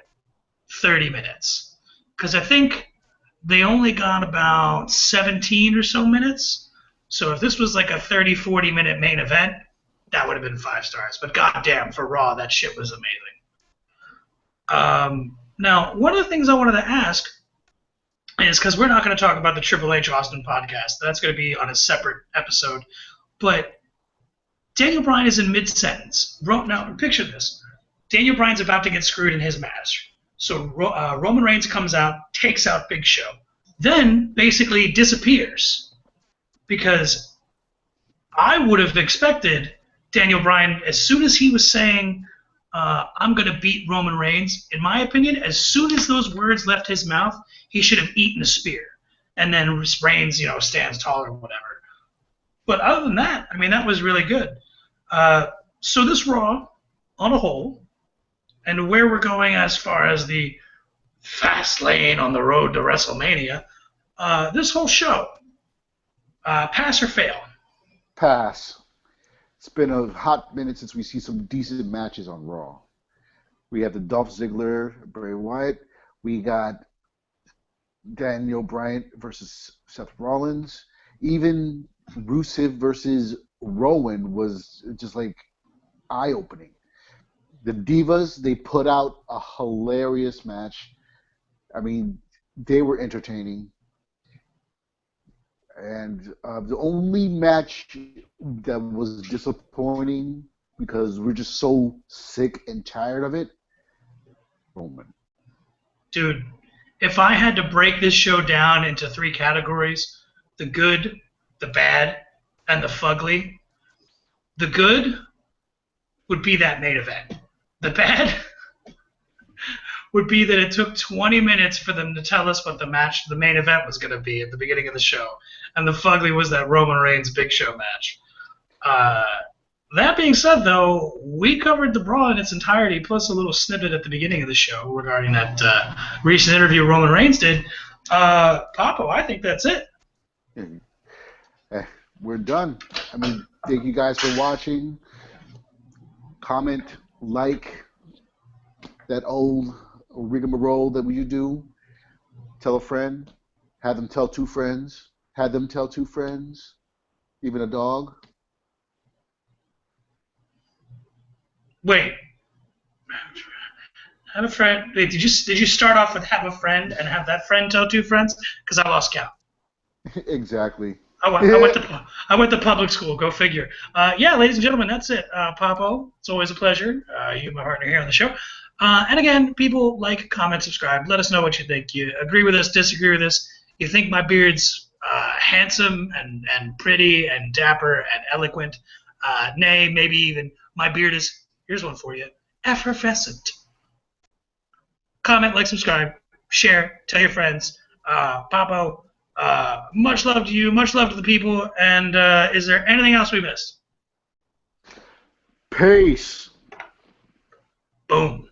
30 minutes. Because I think they only got about 17 or so minutes. So if this was like a 30, 40-minute main event, that would have been 5 stars. But goddamn, for Raw, that shit was amazing. Now, one of the things I wanted to ask is, because we're not going to talk about the Triple H Austin podcast. That's going to be on a separate episode. But Daniel Bryan is in mid-sentence. Now, picture this. Daniel Bryan's about to get screwed in his match. So Roman Reigns comes out, takes out Big Show. Then basically disappears. Because I would have expected Daniel Bryan, as soon as he was saying, I'm going to beat Roman Reigns, in my opinion, as soon as those words left his mouth, he should have eaten a spear. And then Reigns, stands tall or whatever. But other than that, I mean, that was really good. So this Raw, on a whole, and where we're going as far as the fast lane on the road to WrestleMania, this whole show, pass or fail? Pass. It's been a hot minute since we see some decent matches on Raw. We have the Dolph Ziggler, Bray Wyatt. We got Daniel Bryan versus Seth Rollins. Even Rusev versus Rowan was just like eye-opening. The Divas, they put out a hilarious match. I mean, they were entertaining. And the only match that was disappointing, because we're just so sick and tired of it, Roman. Dude, if I had to break this show down into 3 categories, the good, the bad, and the fugly, the good would be that main event. The bad would be that it took 20 minutes for them to tell us what the main event was going to be at the beginning of the show. And the fugly was that Roman Reigns Big Show match. That being said, though, we covered the Raw in its entirety, plus a little snippet at the beginning of the show regarding that recent interview Roman Reigns did. Papo, I think that's it. We're done. I mean, thank you guys for watching. Comment, like that old rigmarole that we do. Tell a friend. Have them tell 2 friends. Have them tell 2 friends. Even a dog. Wait. Have a friend. Wait, did you start off with have a friend and have that friend tell 2 friends? Because I lost count. Exactly. I went to public school. Go figure. Yeah, ladies and gentlemen, that's it. Papo, it's always a pleasure. You, my partner here on the show. And again, people like, comment, subscribe. Let us know what you think. You agree with us, disagree with us. You think my beard's handsome and pretty and dapper and eloquent. Nay, maybe even my beard is, here's one for you, effervescent. Comment, like, subscribe, share, tell your friends. Papo, much love to you, much love to the people, and is there anything else we missed? Peace. Boom.